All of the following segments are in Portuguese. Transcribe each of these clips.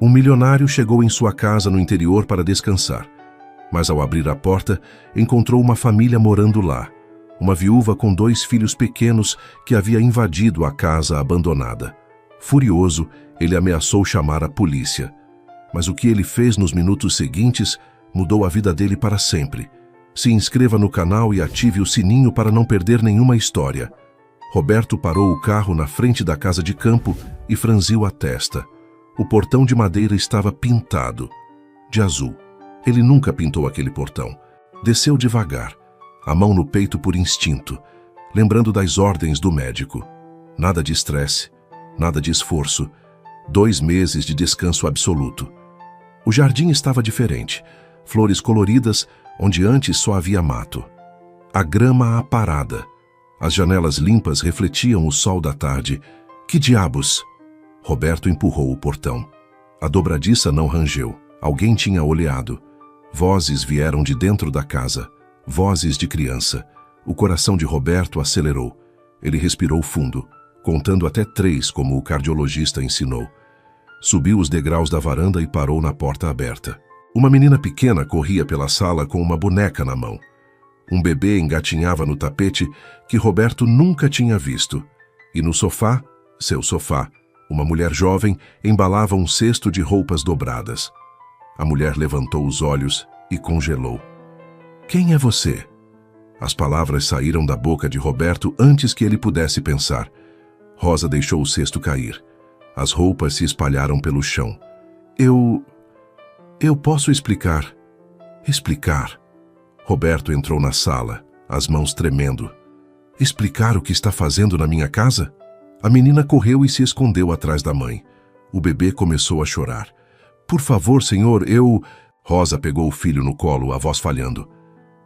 Um milionário chegou em sua casa no interior para descansar, mas ao abrir a porta, encontrou uma família morando lá. Uma viúva com 2 filhos pequenos que havia invadido a casa abandonada. Furioso, ele ameaçou chamar a polícia. Mas o que ele fez nos minutos seguintes mudou a vida dele para sempre. Se inscreva no canal e ative o sininho para não perder nenhuma história. Roberto parou o carro na frente da casa de campo e franziu a testa. O portão de madeira estava pintado de azul. Ele nunca pintou aquele portão. Desceu devagar, a mão no peito por instinto, lembrando das ordens do médico. Nada de estresse, nada de esforço. 2 meses de descanso absoluto. O jardim estava diferente. Flores coloridas onde antes só havia mato. A grama aparada. As janelas limpas refletiam o sol da tarde. Que diabos! Roberto empurrou o portão. A dobradiça não rangeu. Alguém tinha olhado. Vozes vieram de dentro da casa. Vozes de criança. O coração de Roberto acelerou. Ele respirou fundo, contando até 3 como o cardiologista ensinou. Subiu os degraus da varanda e parou na porta aberta. Uma menina pequena corria pela sala com uma boneca na mão. Um bebê engatinhava no tapete que Roberto nunca tinha visto. E no sofá, seu sofá, uma mulher jovem embalava um cesto de roupas dobradas. A mulher levantou os olhos e congelou. Quem é você? As palavras saíram da boca de Roberto antes que ele pudesse pensar. Rosa deixou o cesto cair. As roupas se espalharam pelo chão. Eu posso explicar. Explicar. Roberto entrou na sala, as mãos tremendo. Explicar o que está fazendo na minha casa? A menina correu e se escondeu atrás da mãe. O bebê começou a chorar. Por favor, senhor, Rosa pegou o filho no colo, a voz falhando.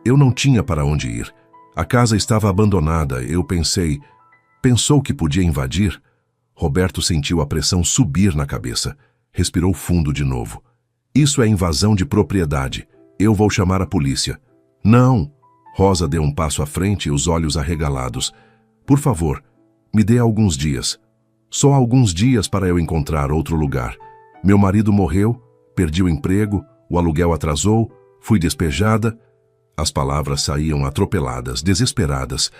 Eu não tinha para onde ir. A casa estava abandonada. Eu pensei... Pensou que podia invadir? Roberto sentiu a pressão subir na cabeça. Respirou fundo de novo. Isso é invasão de propriedade. Eu vou chamar a polícia. Não! Rosa deu um passo à frente, os olhos arregalados. Por favor, me dê alguns dias. Só alguns dias para eu encontrar outro lugar. Meu marido morreu, perdi o emprego, o aluguel atrasou, fui despejada. As palavras saíam atropeladas, desesperadas.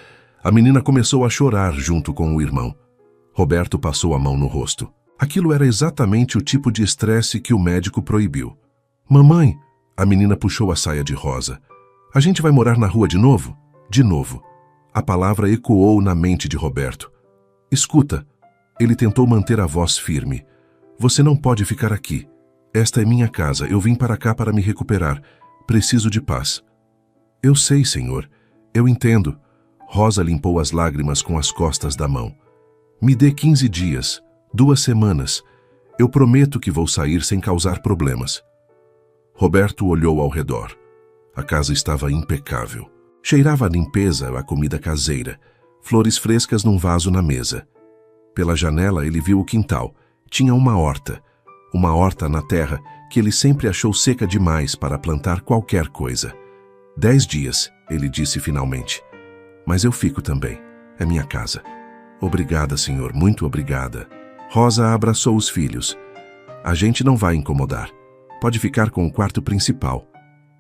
A menina começou a chorar junto com o irmão. Roberto passou a mão no rosto. Aquilo era exatamente o tipo de estresse que o médico proibiu. Mamãe, a menina puxou a saia de Rosa. A gente vai morar na rua de novo? De novo. A palavra ecoou na mente de Roberto. Escuta, ele tentou manter a voz firme. Você não pode ficar aqui. Esta é minha casa, eu vim para cá para me recuperar. Preciso de paz. Eu sei, senhor. Eu entendo. Rosa limpou as lágrimas com as costas da mão. Me dê 15 dias, 2 semanas. Eu prometo que vou sair sem causar problemas. Roberto olhou ao redor. A casa estava impecável. Cheirava a limpeza, a comida caseira. Flores frescas num vaso na mesa. Pela janela ele viu o quintal. Tinha uma horta. Uma horta na terra que ele sempre achou seca demais para plantar qualquer coisa. 10 dias, ele disse finalmente. Mas eu fico também. É minha casa. Obrigada, senhor, muito obrigada. Rosa abraçou os filhos. A gente não vai incomodar. Pode ficar com o quarto principal.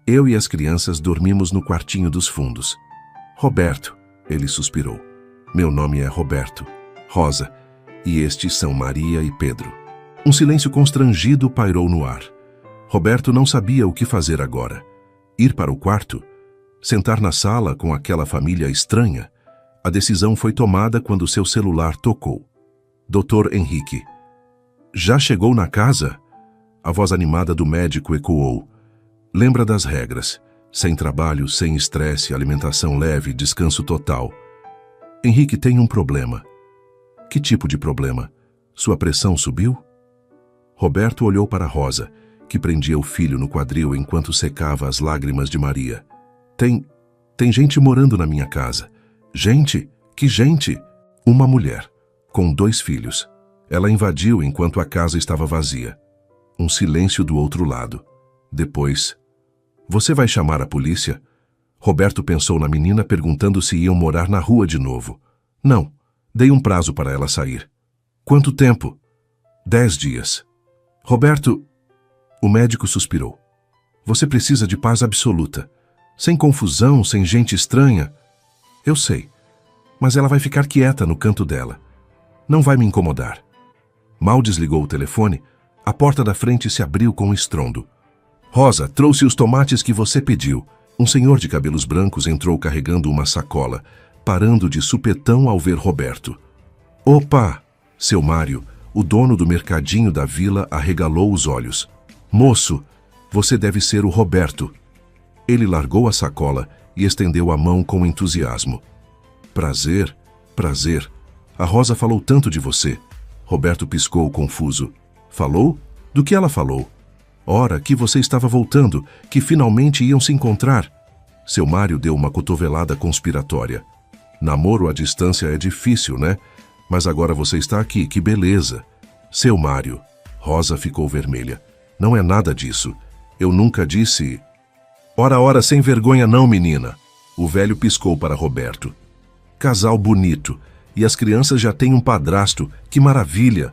Eu e as crianças dormimos no quartinho dos fundos. Roberto, ele suspirou. Meu nome é Roberto. Rosa. E estes são Maria e Pedro. Um silêncio constrangido pairou no ar. Roberto não sabia o que fazer agora. Ir para o quarto? Sentar na sala com aquela família estranha? A decisão foi tomada quando seu celular tocou. Dr. Henrique. Já chegou na casa? A voz animada do médico ecoou. Lembra das regras. Sem trabalho, sem estresse, alimentação leve, descanso total. Henrique tem um problema. Que tipo de problema? Sua pressão subiu? Roberto olhou para Rosa, que prendia o filho no quadril enquanto secava as lágrimas de Maria. Tem gente morando na minha casa. Gente? Que gente? Uma mulher, com 2 filhos. Ela invadiu enquanto a casa estava vazia. Um silêncio do outro lado. Depois, você vai chamar a polícia? Roberto pensou na menina perguntando se iam morar na rua de novo. Não, dei um prazo para ela sair. Quanto tempo? 10 dias. Roberto, o médico suspirou. Você precisa de paz absoluta. Sem confusão, sem gente estranha. Eu sei, mas ela vai ficar quieta no canto dela. Não vai me incomodar. Mal desligou o telefone, a porta da frente se abriu com um estrondo. Rosa, trouxe os tomates que você pediu. Um senhor de cabelos brancos entrou carregando uma sacola, parando de supetão ao ver Roberto. Opa! Seu Mário, o dono do mercadinho da vila, arregalou os olhos. Moço, você deve ser o Roberto. Ele largou a sacola e estendeu a mão com entusiasmo. Prazer, prazer. A Rosa falou tanto de você. Roberto piscou confuso. Falou? Do que ela falou? Ora, que você estava voltando, que finalmente iam se encontrar. Seu Mário deu uma cotovelada conspiratória. Namoro à distância é difícil, né? Mas agora você está aqui, que beleza. Seu Mário. Rosa ficou vermelha. Não é nada disso. Eu nunca disse... Ora, sem vergonha não, menina. O velho piscou para Roberto. Casal bonito. E as crianças já têm um padrasto. Que maravilha.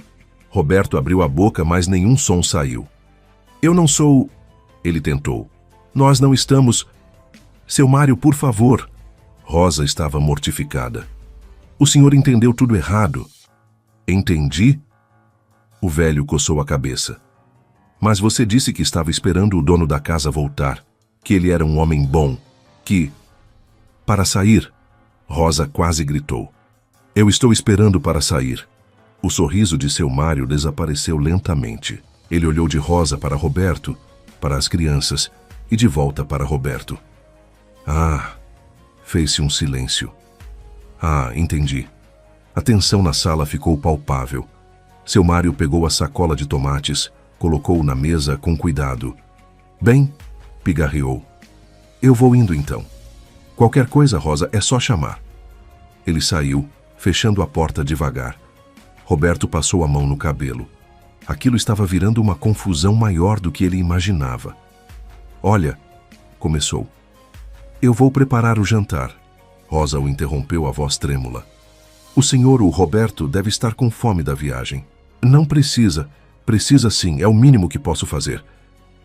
Roberto abriu a boca, mas nenhum som saiu. Eu não sou... Ele tentou. Nós não estamos... Seu Mário, por favor. Rosa estava mortificada. O senhor entendeu tudo errado. Entendi? O velho coçou a cabeça. Mas você disse que estava esperando o dono da casa voltar, que ele era um homem bom, que... Para sair, Rosa quase gritou. Eu estou esperando para sair. O sorriso de seu Mário desapareceu lentamente. Ele olhou de Rosa para Roberto, para as crianças, e de volta para Roberto. Ah, fez-se um silêncio. Ah, entendi. A tensão na sala ficou palpável. Seu Mário pegou a sacola de tomates, colocou-o na mesa com cuidado. Bem, pigarreou. Eu vou indo então. Qualquer coisa, Rosa, é só chamar. Ele saiu, fechando a porta devagar. Roberto passou a mão no cabelo. Aquilo estava virando uma confusão maior do que ele imaginava. Olha, começou. Eu vou preparar o jantar. Rosa o interrompeu a voz trêmula. O senhor, o Roberto, deve estar com fome da viagem. Não precisa. Precisa sim, é o mínimo que posso fazer.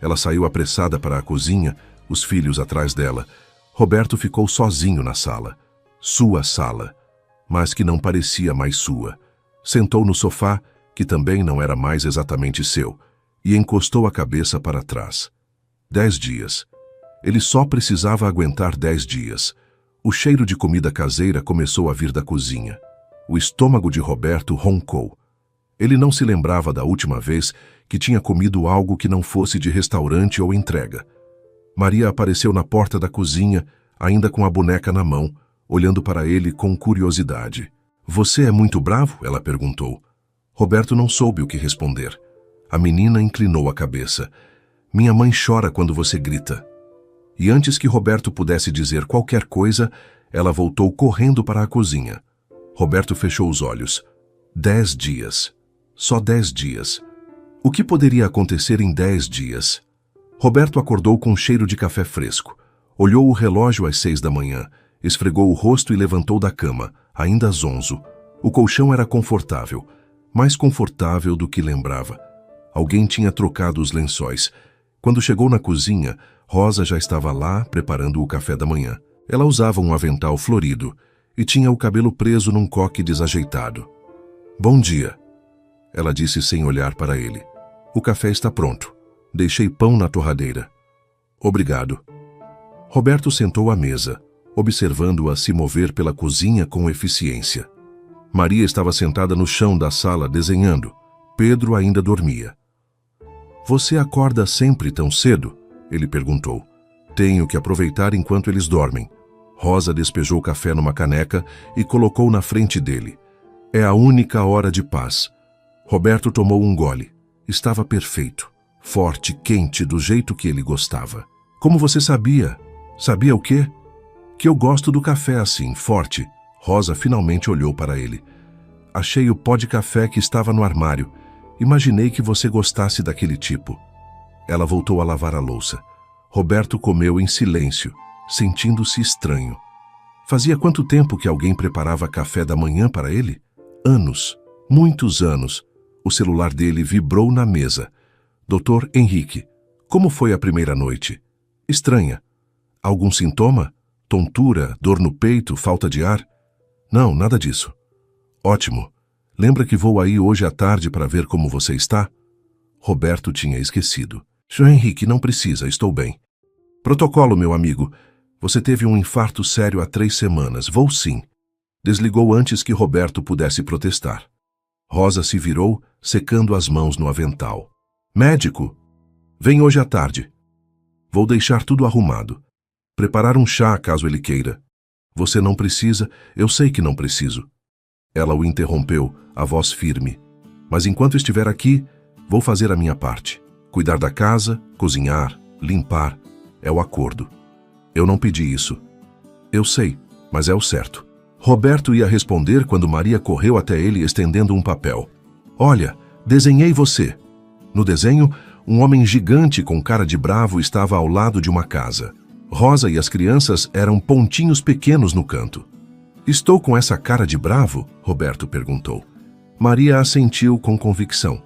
Ela saiu apressada para a cozinha, os filhos atrás dela. Roberto ficou sozinho na sala. Sua sala. Mas que não parecia mais sua. Sentou no sofá, que também não era mais exatamente seu, e encostou a cabeça para trás. 10 dias. Ele só precisava aguentar 10 dias. O cheiro de comida caseira começou a vir da cozinha. O estômago de Roberto roncou. Ele não se lembrava da última vez que tinha comido algo que não fosse de restaurante ou entrega. Maria apareceu na porta da cozinha, ainda com a boneca na mão, olhando para ele com curiosidade. Você é muito bravo? Ela perguntou. Roberto não soube o que responder. A menina inclinou a cabeça. Minha mãe chora quando você grita. E antes que Roberto pudesse dizer qualquer coisa, ela voltou correndo para a cozinha. Roberto fechou os olhos. 10 dias. Só 10 dias. O que poderia acontecer em 10 dias? Roberto acordou com um cheiro de café fresco. Olhou o relógio às 6 da manhã, esfregou o rosto e levantou da cama, ainda zonzo. O colchão era confortável, mais confortável do que lembrava. Alguém tinha trocado os lençóis. Quando chegou na cozinha, Rosa já estava lá preparando o café da manhã. Ela usava um avental florido e tinha o cabelo preso num coque desajeitado. Bom dia, ela disse sem olhar para ele. O café está pronto. Deixei pão na torradeira. Obrigado. Roberto sentou à mesa, observando-a se mover pela cozinha com eficiência. Maria estava sentada no chão da sala desenhando. Pedro ainda dormia. Você acorda sempre tão cedo? Ele perguntou. Tenho que aproveitar enquanto eles dormem. Rosa despejou café numa caneca e colocou na frente dele. É a única hora de paz. Roberto tomou um gole. Estava perfeito. Forte, quente, do jeito que ele gostava. Como você sabia? Sabia o quê? Que eu gosto do café assim, forte. Rosa finalmente olhou para ele. Achei o pó de café que estava no armário. Imaginei que você gostasse daquele tipo. Ela voltou a lavar a louça. Roberto comeu em silêncio, sentindo-se estranho. Fazia quanto tempo que alguém preparava café da manhã para ele? Anos, muitos anos. O celular dele vibrou na mesa. Doutor Henrique, como foi a primeira noite? Estranha. Algum sintoma? Tontura, dor no peito, falta de ar? Não, nada disso. Ótimo. Lembra que vou aí hoje à tarde para ver como você está? Roberto tinha esquecido. Sr. Henrique, não precisa, estou bem. Protocolo, meu amigo. Você teve um infarto sério há 3 semanas. Vou sim. Desligou antes que Roberto pudesse protestar. Rosa se virou, secando as mãos no avental. Médico! Vem hoje à tarde. Vou deixar tudo arrumado. Preparar um chá caso ele queira. Você não precisa, eu sei que não preciso. Ela o interrompeu, a voz firme. Mas enquanto estiver aqui, vou fazer a minha parte. Cuidar da casa, cozinhar, limpar. É o acordo. Eu não pedi isso. Eu sei, mas é o certo. Roberto ia responder quando Maria correu até ele estendendo um papel. Olha, desenhei você. No desenho, um homem gigante com cara de bravo estava ao lado de uma casa. Rosa e as crianças eram pontinhos pequenos no canto. Estou com essa cara de bravo? Roberto perguntou. Maria assentiu com convicção.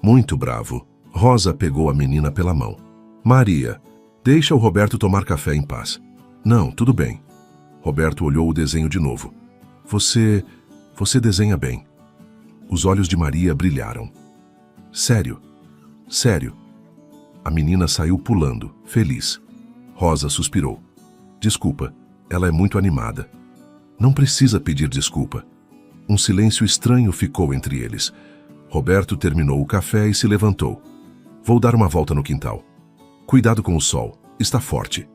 Muito bravo. Rosa pegou a menina pela mão. Maria, deixa o Roberto tomar café em paz. Não, tudo bem. Roberto olhou o desenho de novo. Você desenha bem. Os olhos de Maria brilharam. Sério? Sério. A menina saiu pulando, feliz. Rosa suspirou. Desculpa, ela é muito animada. Não precisa pedir desculpa. Um silêncio estranho ficou entre eles. Roberto terminou o café e se levantou. Vou dar uma volta no quintal. Cuidado com o sol, está forte.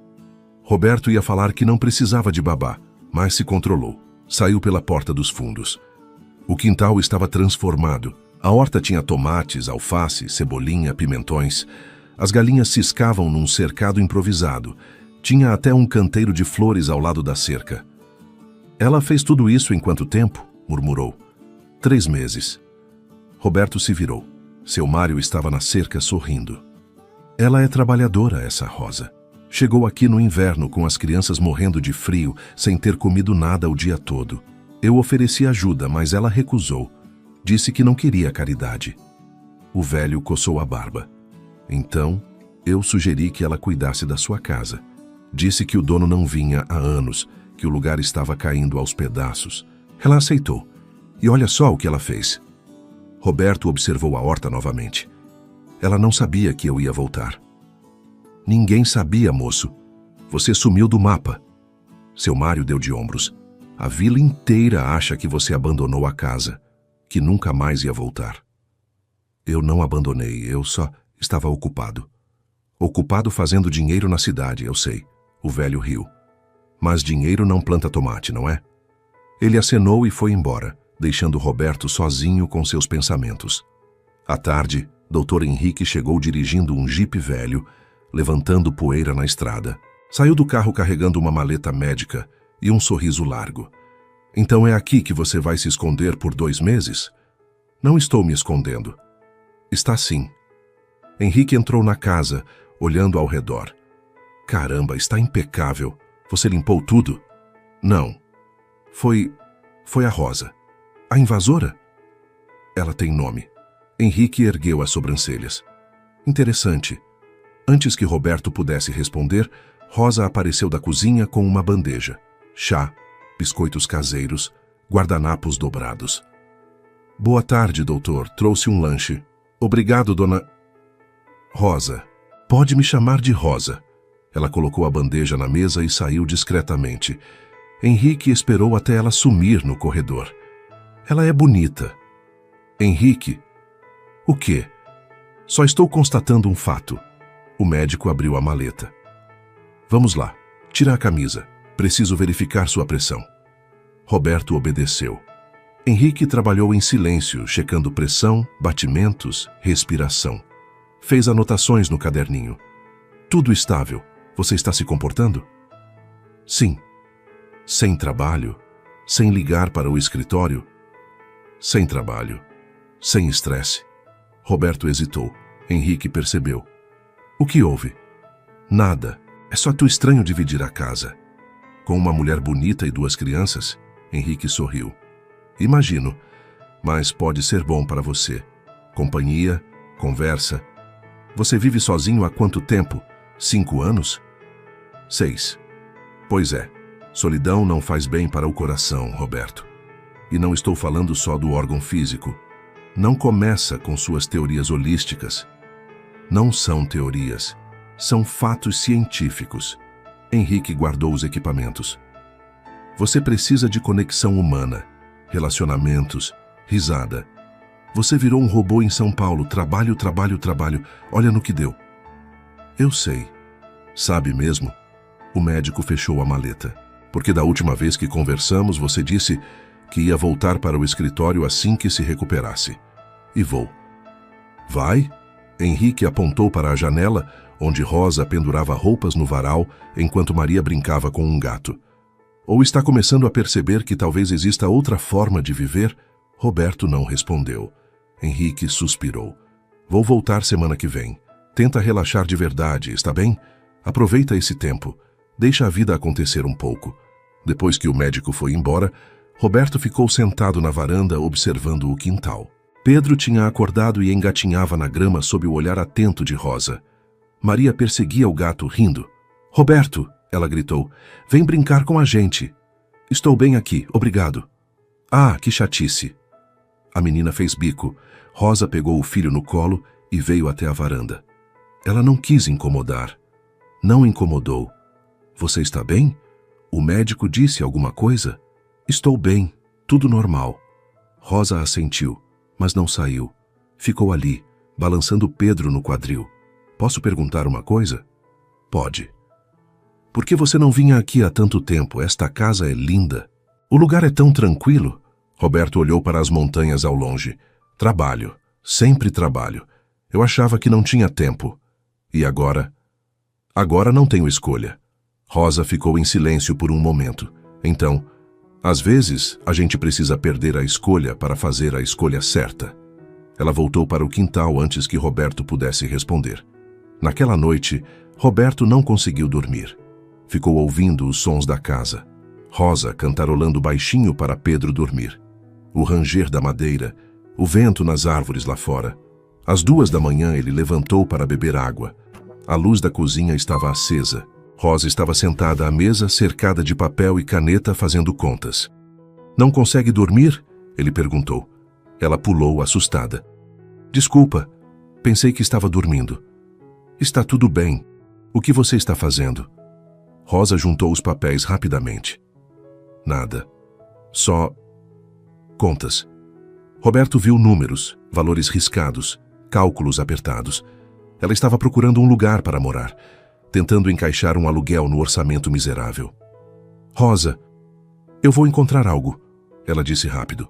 Roberto ia falar que não precisava de babá, mas se controlou. Saiu pela porta dos fundos. O quintal estava transformado. A horta tinha tomates, alface, cebolinha, pimentões. As galinhas ciscavam num cercado improvisado. Tinha até um canteiro de flores ao lado da cerca. Ela fez tudo isso em quanto tempo? Murmurou. 3 meses. Roberto se virou. Seu Mário estava na cerca sorrindo. Ela é trabalhadora, essa Rosa. Chegou aqui no inverno com as crianças morrendo de frio, sem ter comido nada o dia todo. Eu ofereci ajuda, mas ela recusou. Disse que não queria caridade. O velho coçou a barba. Então, eu sugeri que ela cuidasse da sua casa. Disse que o dono não vinha há anos, que o lugar estava caindo aos pedaços. Ela aceitou. E olha só o que ela fez. Roberto observou a horta novamente. Ela não sabia que eu ia voltar. Ninguém sabia, moço. Você sumiu do mapa. Seu Mário deu de ombros. A vila inteira acha que você abandonou a casa, que nunca mais ia voltar. Eu não abandonei, eu só estava ocupado. Ocupado fazendo dinheiro na cidade, eu sei. O velho riu. Mas dinheiro não planta tomate, não é? Ele acenou e foi embora, deixando Roberto sozinho com seus pensamentos. À tarde, Dr. Henrique chegou dirigindo um jipe velho, levantando poeira na estrada. Saiu do carro carregando uma maleta médica e um sorriso largo. Então é aqui que você vai se esconder por 2 meses? Não estou me escondendo. Está sim. Henrique entrou na casa, olhando ao redor. Caramba, está impecável. Você limpou tudo? Não. Foi a Rosa. A invasora? Ela tem nome. Henrique ergueu as sobrancelhas. Interessante. Antes que Roberto pudesse responder, Rosa apareceu da cozinha com uma bandeja. Chá, biscoitos caseiros, guardanapos dobrados. Boa tarde, doutor. Trouxe um lanche. Obrigado, dona... Rosa. Pode me chamar de Rosa. Ela colocou a bandeja na mesa e saiu discretamente. Henrique esperou até ela sumir no corredor. Ela é bonita. Henrique? O quê? Só estou constatando um fato. O médico abriu a maleta. Vamos lá, tira a camisa. Preciso verificar sua pressão. Roberto obedeceu. Henrique trabalhou em silêncio, checando pressão, batimentos, respiração. Fez anotações no caderninho. Tudo estável. Você está se comportando? Sim. Sem trabalho? Sem ligar para o escritório? Sem trabalho. Sem estresse. Roberto hesitou. Henrique percebeu. O que houve? Nada. É só tão estranho dividir a casa. Com uma mulher bonita e 2 crianças? Henrique sorriu. Imagino. Mas pode ser bom para você. Companhia, conversa. Você vive sozinho há quanto tempo? 5 anos? 6. Pois é, solidão não faz bem para o coração, Roberto. E não estou falando só do órgão físico. Não começa com suas teorias holísticas. Não são teorias, são fatos científicos. Henrique guardou os equipamentos. Você precisa de conexão humana, relacionamentos, risada. Você virou um robô em São Paulo, trabalho, trabalho, trabalho. Olha no que deu. Eu sei. Sabe mesmo? O médico fechou a maleta. Porque da última vez que conversamos, você disse que ia voltar para o escritório assim que se recuperasse. E vou. Vai? Henrique apontou para a janela, onde Rosa pendurava roupas no varal, enquanto Maria brincava com um gato. Ou está começando a perceber que talvez exista outra forma de viver? Roberto não respondeu. Henrique suspirou. Vou voltar semana que vem. Tenta relaxar de verdade, está bem? Aproveita esse tempo. Deixa a vida acontecer um pouco. Depois que o médico foi embora, Roberto ficou sentado na varanda observando o quintal. Pedro tinha acordado e engatinhava na grama sob o olhar atento de Rosa. Maria perseguia o gato rindo. Roberto, ela gritou, vem brincar com a gente. Estou bem aqui, obrigado. Ah, que chatice. A menina fez bico. Rosa pegou o filho no colo e veio até a varanda. Ela não quis incomodar. Não incomodou. Você está bem? O médico disse alguma coisa? Estou bem, tudo normal. Rosa assentiu, mas não saiu. Ficou ali, balançando Pedro no quadril. Posso perguntar uma coisa? Pode. Por que você não vinha aqui há tanto tempo? Esta casa é linda. O lugar é tão tranquilo. Roberto olhou para as montanhas ao longe. Trabalho, sempre trabalho. Eu achava que não tinha tempo. E agora? Agora não tenho escolha. Rosa ficou em silêncio por um momento. Então, às vezes, a gente precisa perder a escolha para fazer a escolha certa. Ela voltou para o quintal antes que Roberto pudesse responder. Naquela noite, Roberto não conseguiu dormir. Ficou ouvindo os sons da casa. Rosa cantarolando baixinho para Pedro dormir. O ranger da madeira, o vento nas árvores lá fora. Às 2 da manhã ele levantou para beber água. A luz da cozinha estava acesa. Rosa estava sentada à mesa, cercada de papel e caneta, fazendo contas. Não consegue dormir? Ele perguntou. Ela pulou, assustada. Desculpa, pensei que estava dormindo. Está tudo bem. O que você está fazendo? Rosa juntou os papéis rapidamente. Nada. Só contas. Roberto viu números, valores riscados, cálculos apertados. Ela estava procurando um lugar para morar, tentando encaixar um aluguel no orçamento miserável. Rosa, eu vou encontrar algo, ela disse rápido.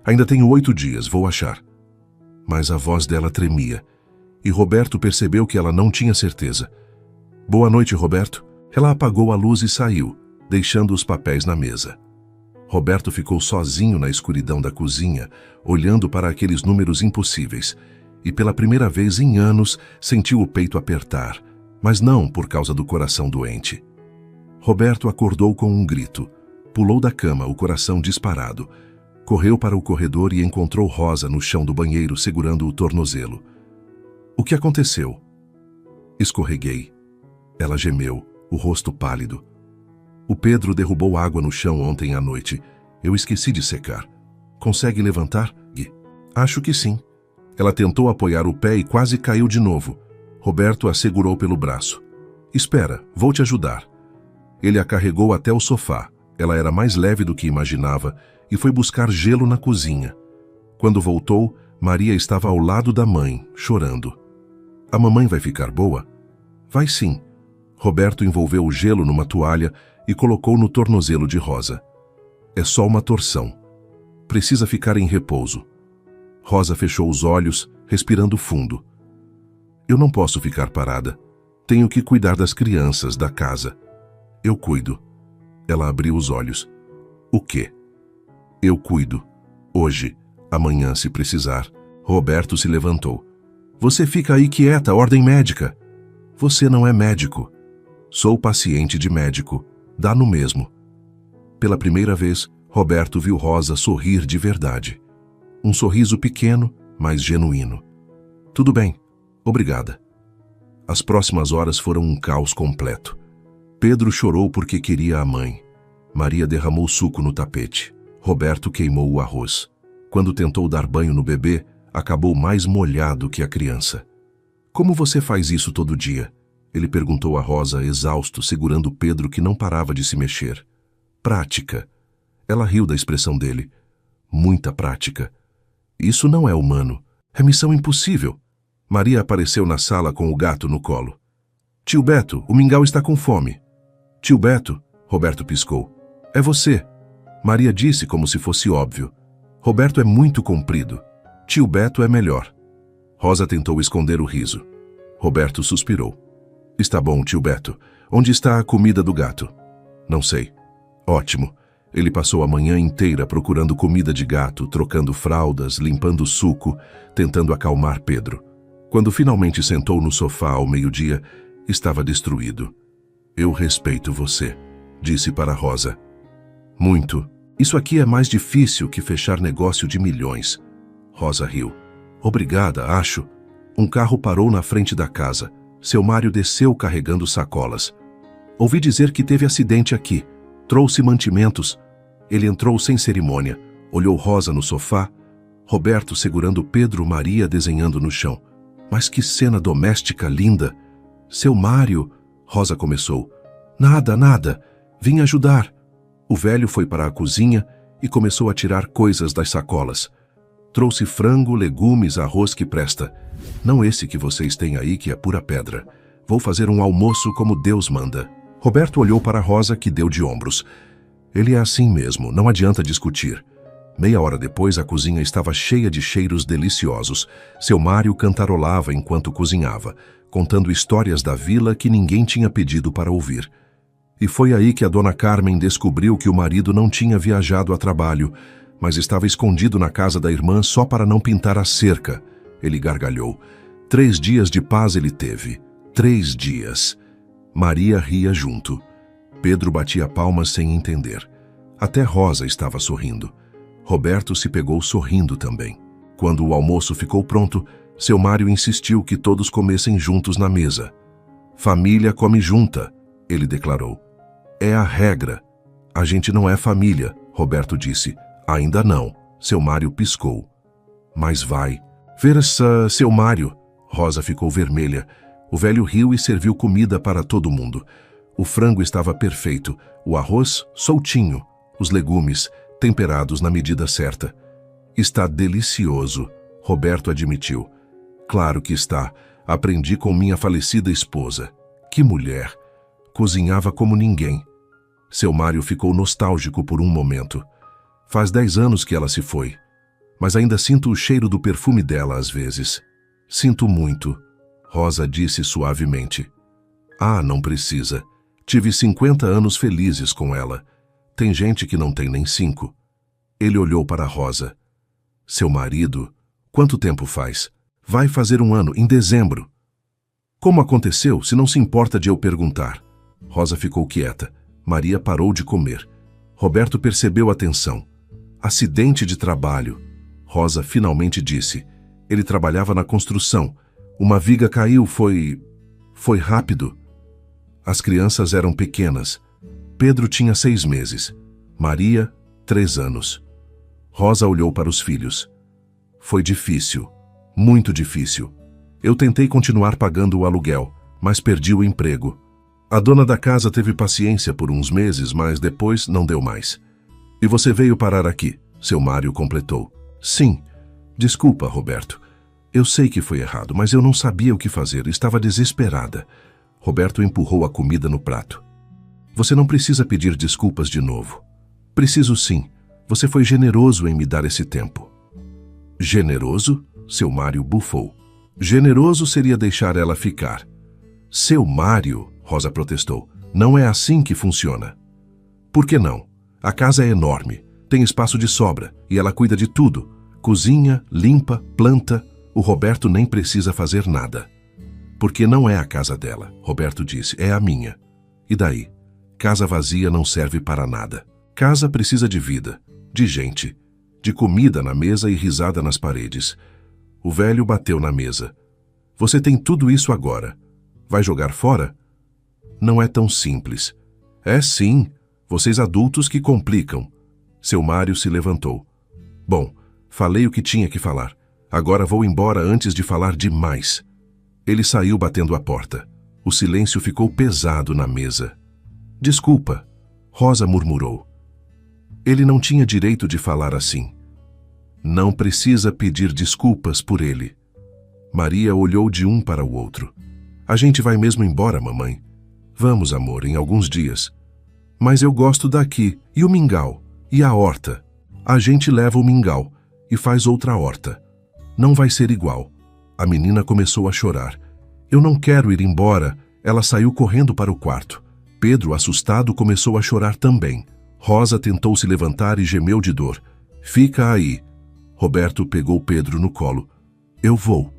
Ainda tenho 8 dias, vou achar. Mas a voz dela tremia, e Roberto percebeu que ela não tinha certeza. Boa noite, Roberto. Ela apagou a luz e saiu, deixando os papéis na mesa. Roberto ficou sozinho na escuridão da cozinha, olhando para aqueles números impossíveis, e pela primeira vez em anos sentiu o peito apertar, mas não por causa do coração doente. Roberto acordou com um grito, pulou da cama, o coração disparado, correu para o corredor e encontrou Rosa no chão do banheiro segurando o tornozelo. O que aconteceu? Escorreguei. Ela gemeu, o rosto pálido. O Pedro derrubou água no chão ontem à noite. Eu esqueci de secar. Consegue levantar? Acho que sim. Ela tentou apoiar o pé e quase caiu de novo. Roberto a segurou pelo braço. Espera, vou te ajudar. Ele a carregou até o sofá. Ela era mais leve do que imaginava e foi buscar gelo na cozinha. Quando voltou, Maria estava ao lado da mãe, chorando. A mamãe vai ficar boa? Vai sim. Roberto envolveu o gelo numa toalha e colocou no tornozelo de Rosa. É só uma torção. Precisa ficar em repouso. Rosa fechou os olhos, respirando fundo. Eu não posso ficar parada. Tenho que cuidar das crianças, da casa. Eu cuido. Ela abriu os olhos. O quê? Eu cuido. Hoje, amanhã se precisar. Roberto se levantou. Você fica aí quieta, ordem médica. Você não é médico. Sou paciente de médico. Dá no mesmo. Pela primeira vez, Roberto viu Rosa sorrir de verdade. Um sorriso pequeno, mas genuíno. Tudo bem. Obrigada. As próximas horas foram um caos completo. Pedro chorou porque queria a mãe. Maria derramou suco no tapete. Roberto queimou o arroz. Quando tentou dar banho no bebê, acabou mais molhado que a criança. Como você faz isso todo dia? Ele perguntou a Rosa, exausto, segurando Pedro, que não parava de se mexer. Prática. Ela riu da expressão dele. Muita prática. Isso não é humano. É missão impossível. Maria apareceu na sala com o gato no colo. Tio Beto, o mingau está com fome. Tio Beto, Roberto piscou. É você. Maria disse como se fosse óbvio. Roberto é muito comprido. Tio Beto é melhor. Rosa tentou esconder o riso. Roberto suspirou. Está bom, tio Beto. Onde está a comida do gato? Não sei. Ótimo. Ele passou a manhã inteira procurando comida de gato, trocando fraldas, limpando suco, tentando acalmar Pedro. Quando finalmente sentou no sofá ao meio-dia, estava destruído. Eu respeito você, disse para Rosa. Muito. Isso aqui é mais difícil que fechar negócio de milhões. Rosa riu. Obrigada, acho. Um carro parou na frente da casa. Seu Mário desceu carregando sacolas. Ouvi dizer que teve acidente aqui. Trouxe mantimentos. Ele entrou sem cerimônia. Olhou Rosa no sofá. Roberto segurando Pedro, Maria desenhando no chão. Mas que cena doméstica linda! Seu Mário... Rosa começou. Nada, nada. Vim ajudar. O velho foi para a cozinha e começou a tirar coisas das sacolas. Trouxe frango, legumes, arroz que presta. Não esse que vocês têm aí, que é pura pedra. Vou fazer um almoço como Deus manda. Roberto olhou para Rosa, que deu de ombros. Ele é assim mesmo, não adianta discutir. Meia hora depois, a cozinha estava cheia de cheiros deliciosos. Seu Mário cantarolava enquanto cozinhava, contando histórias da vila que ninguém tinha pedido para ouvir. E foi aí que a dona Carmen descobriu que o marido não tinha viajado a trabalho, mas estava escondido na casa da irmã só para não pintar a cerca. Ele gargalhou. 3 dias de paz ele teve. 3 dias. Maria ria junto. Pedro batia palmas sem entender. Até Rosa estava sorrindo. Roberto se pegou sorrindo também. Quando o almoço ficou pronto, seu Mário insistiu que todos comessem juntos na mesa. Família come junta, ele declarou. É a regra. A gente não é família, Roberto disse. Ainda não, seu Mário piscou. Mas vai. Ver seu Mário. Rosa ficou vermelha. O velho riu e serviu comida para todo mundo. O frango estava perfeito, o arroz soltinho, os legumes temperados na medida certa. Está delicioso, Roberto admitiu. Claro que está. Aprendi com minha falecida esposa. Que mulher! Cozinhava como ninguém. Seu Mário ficou nostálgico por um momento. Faz 10 anos que ela se foi, mas ainda sinto o cheiro do perfume dela às vezes. Sinto muito, Rosa disse suavemente. Ah, não precisa. Tive 50 anos felizes com ela. Tem gente que não tem nem 5. Ele olhou para Rosa. Seu marido? Quanto tempo faz? Vai fazer 1 ano, em dezembro. Como aconteceu, se não se importa de eu perguntar? Rosa ficou quieta. Maria parou de comer. Roberto percebeu a tensão. Acidente de trabalho. Rosa finalmente disse. Ele trabalhava na construção. Uma viga caiu, foi rápido. As crianças eram pequenas. Pedro tinha 6 meses. Maria, 3 anos. Rosa olhou para os filhos. Foi difícil. Muito difícil. Eu tentei continuar pagando o aluguel, mas perdi o emprego. A dona da casa teve paciência por uns meses, mas depois não deu mais. E você veio parar aqui, seu Mário completou. Sim. Desculpa, Roberto. Eu sei que foi errado, mas eu não sabia o que fazer, estava desesperada. Roberto empurrou a comida no prato. Você não precisa pedir desculpas de novo. Preciso sim. Você foi generoso em me dar esse tempo. Generoso? Seu Mário bufou. Generoso seria deixar ela ficar. Seu Mário, Rosa protestou, não é assim que funciona. Por que não? A casa é enorme, tem espaço de sobra e ela cuida de tudo. Cozinha, limpa, planta. O Roberto nem precisa fazer nada. Porque não é a casa dela, Roberto disse, é a minha. E daí? Casa vazia não serve para nada. Casa precisa de vida, de gente, de comida na mesa e risada nas paredes. O velho bateu na mesa. Você tem tudo isso agora. Vai jogar fora? Não é tão simples. É sim, vocês adultos que complicam. Seu Mário se levantou. Bom, falei o que tinha que falar. Agora vou embora antes de falar demais. Ele saiu batendo a porta. O silêncio ficou pesado na mesa. Desculpa, Rosa murmurou. Ele não tinha direito de falar assim. Não precisa pedir desculpas por ele. Maria olhou de um para o outro. A gente vai mesmo embora, mamãe. Vamos, amor, em alguns dias. Mas eu gosto daqui, e o mingau, e a horta. A gente leva o mingau e faz outra horta. Não vai ser igual. A menina começou a chorar. Eu não quero ir embora. Ela saiu correndo para o quarto. Pedro, assustado, começou a chorar também. Rosa tentou se levantar e gemeu de dor. Fica aí. Roberto pegou Pedro no colo. Eu vou.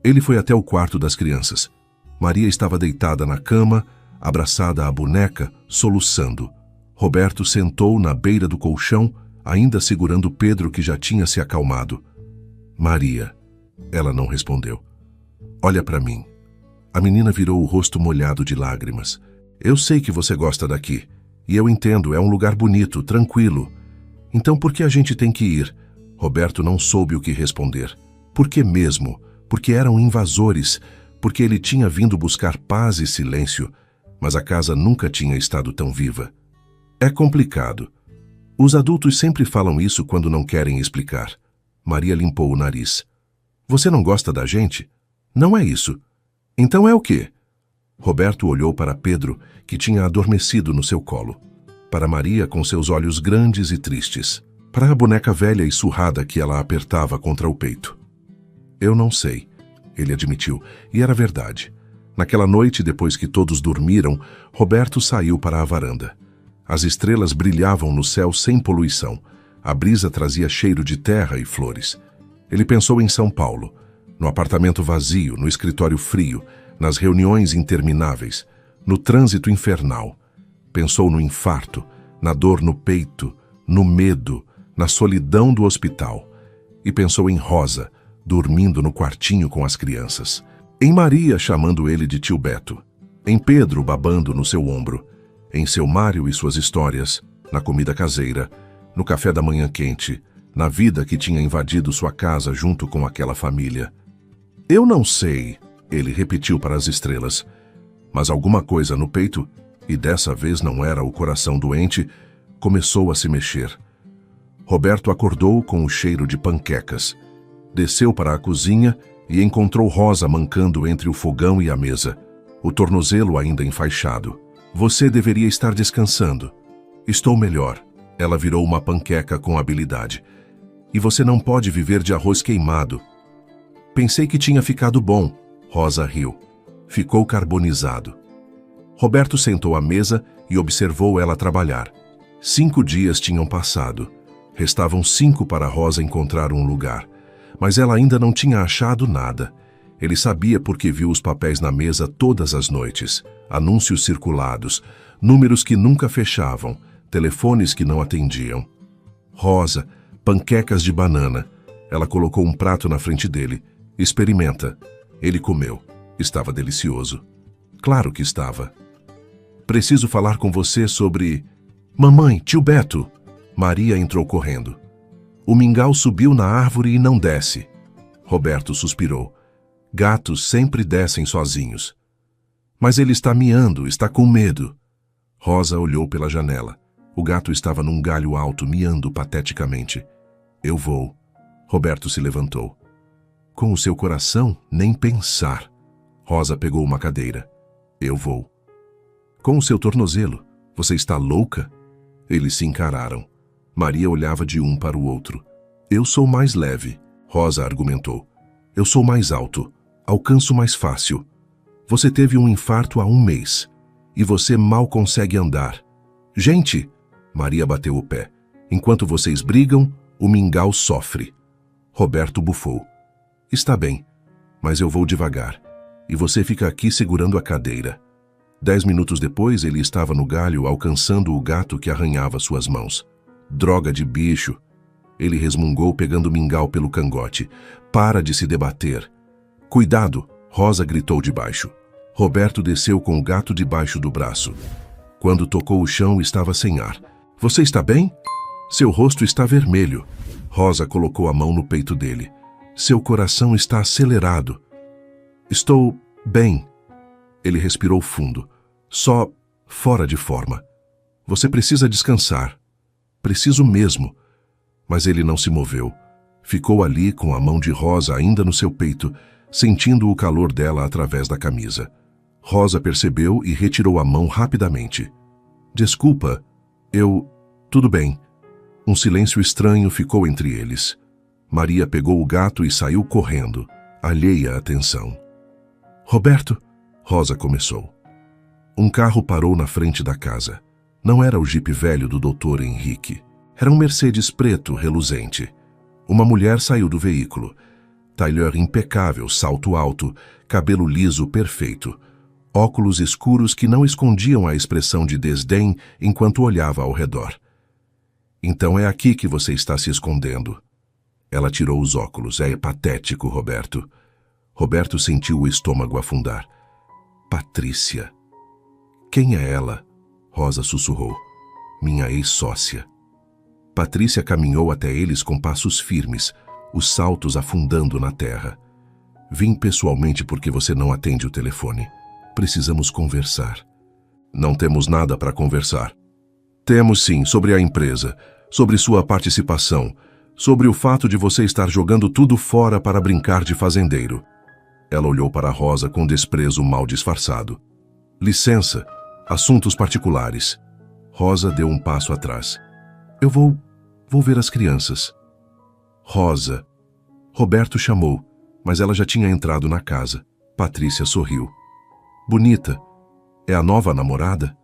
Ele foi até o quarto das crianças. Maria estava deitada na cama, abraçada à boneca, soluçando. Roberto sentou na beira do colchão, ainda segurando Pedro, que já tinha se acalmado. Maria. Ela não respondeu. Olha para mim. A menina virou o rosto molhado de lágrimas. Eu sei que você gosta daqui. E eu entendo, é um lugar bonito, tranquilo. Então por que a gente tem que ir? Roberto não soube o que responder. Por que mesmo? Porque eram invasores. Porque ele tinha vindo buscar paz e silêncio. Mas a casa nunca tinha estado tão viva. É complicado. Os adultos sempre falam isso quando não querem explicar. Maria limpou o nariz. Você não gosta da gente? Não é isso. Então é o quê? Roberto olhou para Pedro, que tinha adormecido no seu colo. Para Maria, com seus olhos grandes e tristes. Para a boneca velha e surrada que ela apertava contra o peito. Eu não sei, ele admitiu, e era verdade. Naquela noite, depois que todos dormiram, Roberto saiu para a varanda. As estrelas brilhavam no céu sem poluição. A brisa trazia cheiro de terra e flores. Ele pensou em São Paulo, no apartamento vazio, no escritório frio, nas reuniões intermináveis, no trânsito infernal. Pensou no infarto, na dor no peito, no medo, na solidão do hospital. E pensou em Rosa, dormindo no quartinho com as crianças. Em Maria chamando ele de tio Beto. Em Pedro babando no seu ombro. Em seu Mário e suas histórias, na comida caseira, no café da manhã quente, na vida que tinha invadido sua casa junto com aquela família. Eu não sei, ele repetiu para as estrelas, mas alguma coisa no peito, e dessa vez não era o coração doente, começou a se mexer. Roberto acordou com o cheiro de panquecas. Desceu para a cozinha e encontrou Rosa mancando entre o fogão e a mesa, o tornozelo ainda enfaixado. Você deveria estar descansando. Estou melhor. Ela virou uma panqueca com habilidade. E você não pode viver de arroz queimado. Pensei que tinha ficado bom. Rosa riu. Ficou carbonizado. Roberto sentou à mesa e observou ela trabalhar. 5 dias tinham passado. Restavam 5 para Rosa encontrar um lugar. Mas ela ainda não tinha achado nada. Ele sabia porque viu os papéis na mesa todas as noites. Anúncios circulados, números que nunca fechavam, telefones que não atendiam. Rosa, panquecas de banana. Ela colocou um prato na frente dele. Experimenta. Ele comeu. Estava delicioso. Claro que estava. Preciso falar com você sobre... Mamãe, tio Beto. Maria entrou correndo. O mingau subiu na árvore e não desce. Roberto suspirou. Gatos sempre descem sozinhos. Mas ele está miando, está com medo. Rosa olhou pela janela. O gato estava num galho alto, miando pateticamente. Eu vou. Roberto se levantou. Com o seu coração, nem pensar. Rosa pegou uma cadeira. Eu vou. Com o seu tornozelo, você está louca? Eles se encararam. Maria olhava de um para o outro. Eu sou mais leve, Rosa argumentou. Eu sou mais alto. Alcanço mais fácil. Você teve um infarto há 1 mês. E você mal consegue andar. Gente! Maria bateu o pé. Enquanto vocês brigam, o mingau sofre. Roberto bufou. Está bem, mas eu vou devagar. E você fica aqui segurando a cadeira. 10 minutos depois, ele estava no galho alcançando o gato que arranhava suas mãos. Droga de bicho! Ele resmungou pegando o mingau pelo cangote. Para de se debater. Cuidado! Rosa gritou de baixo. Roberto desceu com o gato debaixo do braço. Quando tocou o chão, estava sem ar. Você está bem? Seu rosto está vermelho. Rosa colocou a mão no peito dele. Seu coração está acelerado. Estou bem. Ele respirou fundo. Só fora de forma. Você precisa descansar. Preciso mesmo. Mas ele não se moveu. Ficou ali com a mão de Rosa ainda no seu peito, sentindo o calor dela através da camisa. Rosa percebeu e retirou a mão rapidamente. Desculpa, Tudo bem. Um silêncio estranho ficou entre eles. Maria pegou o gato e saiu correndo, alheia à tensão. Roberto, Rosa começou. Um carro parou na frente da casa. Não era o jipe velho do Dr. Henrique. Era um Mercedes preto reluzente. Uma mulher saiu do veículo. Tailleur impecável, salto alto, cabelo liso perfeito. Óculos escuros que não escondiam a expressão de desdém enquanto olhava ao redor. Então é aqui que você está se escondendo. Ela tirou os óculos. É patético, Roberto. Roberto sentiu o estômago afundar. Patrícia. Quem é ela? Rosa sussurrou. Minha ex-sócia. Patrícia caminhou até eles com passos firmes, os saltos afundando na terra. Vim pessoalmente porque você não atende o telefone. Precisamos conversar. Não temos nada para conversar. Temos sim, sobre a empresa, sobre sua participação, sobre o fato de você estar jogando tudo fora para brincar de fazendeiro. Ela olhou para Rosa com desprezo mal disfarçado. Licença, assuntos particulares. Rosa deu um passo atrás. Eu vou ver as crianças. Rosa. Roberto chamou, mas ela já tinha entrado na casa. Patrícia sorriu. Bonita. É a nova namorada?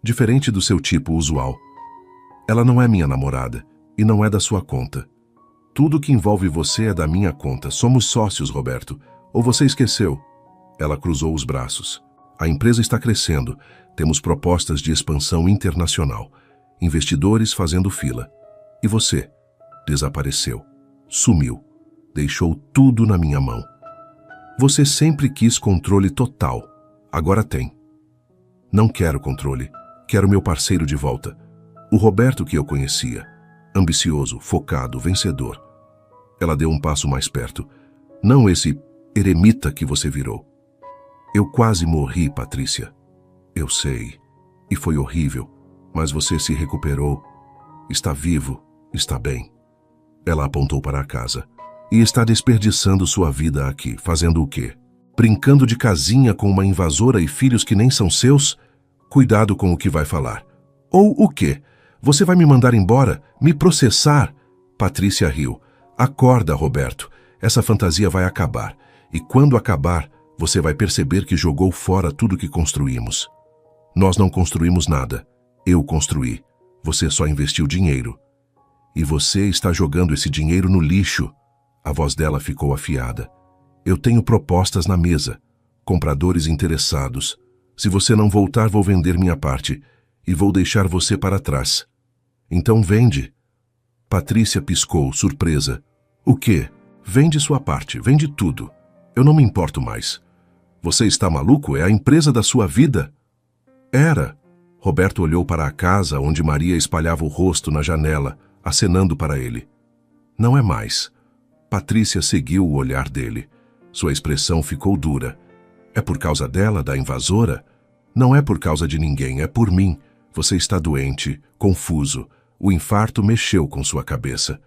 Diferente do seu tipo usual. Ela não é minha namorada e não é da sua conta. Tudo que envolve você é da minha conta. Somos sócios, Roberto. Ou você esqueceu? Ela cruzou os braços. A empresa está crescendo. Temos propostas de expansão internacional. Investidores fazendo fila. E você? Desapareceu. Sumiu. Deixou tudo na minha mão. Você sempre quis controle total. Agora tem. Não quero controle. Quero meu parceiro de volta. O Roberto que eu conhecia. Ambicioso, focado, vencedor. Ela deu um passo mais perto. Não esse eremita que você virou. Eu quase morri, Patrícia. Eu sei. E foi horrível. Mas você se recuperou. Está vivo. Está bem. Ela apontou para a casa. E está desperdiçando sua vida aqui. Fazendo o quê? Brincando de casinha com uma invasora e filhos que nem são seus? Cuidado com o que vai falar. Ou o quê? Você vai me mandar embora? Me processar? Patrícia riu. Acorda, Roberto. Essa fantasia vai acabar. E quando acabar, você vai perceber que jogou fora tudo que construímos. Nós não construímos nada. Eu construí. Você só investiu dinheiro. E você está jogando esse dinheiro no lixo. A voz dela ficou afiada. Eu tenho propostas na mesa. Compradores interessados. Se você não voltar, vou vender minha parte. E vou deixar você para trás. Então vende. Patrícia piscou, surpresa. O quê? Vende sua parte, vende tudo. Eu não me importo mais. Você está maluco? É a empresa da sua vida? Era. Roberto olhou para a casa onde Maria espalhava o rosto na janela, acenando para ele. Não é mais. Patrícia seguiu o olhar dele. Sua expressão ficou dura. É por causa dela, da invasora? Não é por causa de ninguém, é por mim. Você está doente, confuso. O infarto mexeu com sua cabeça.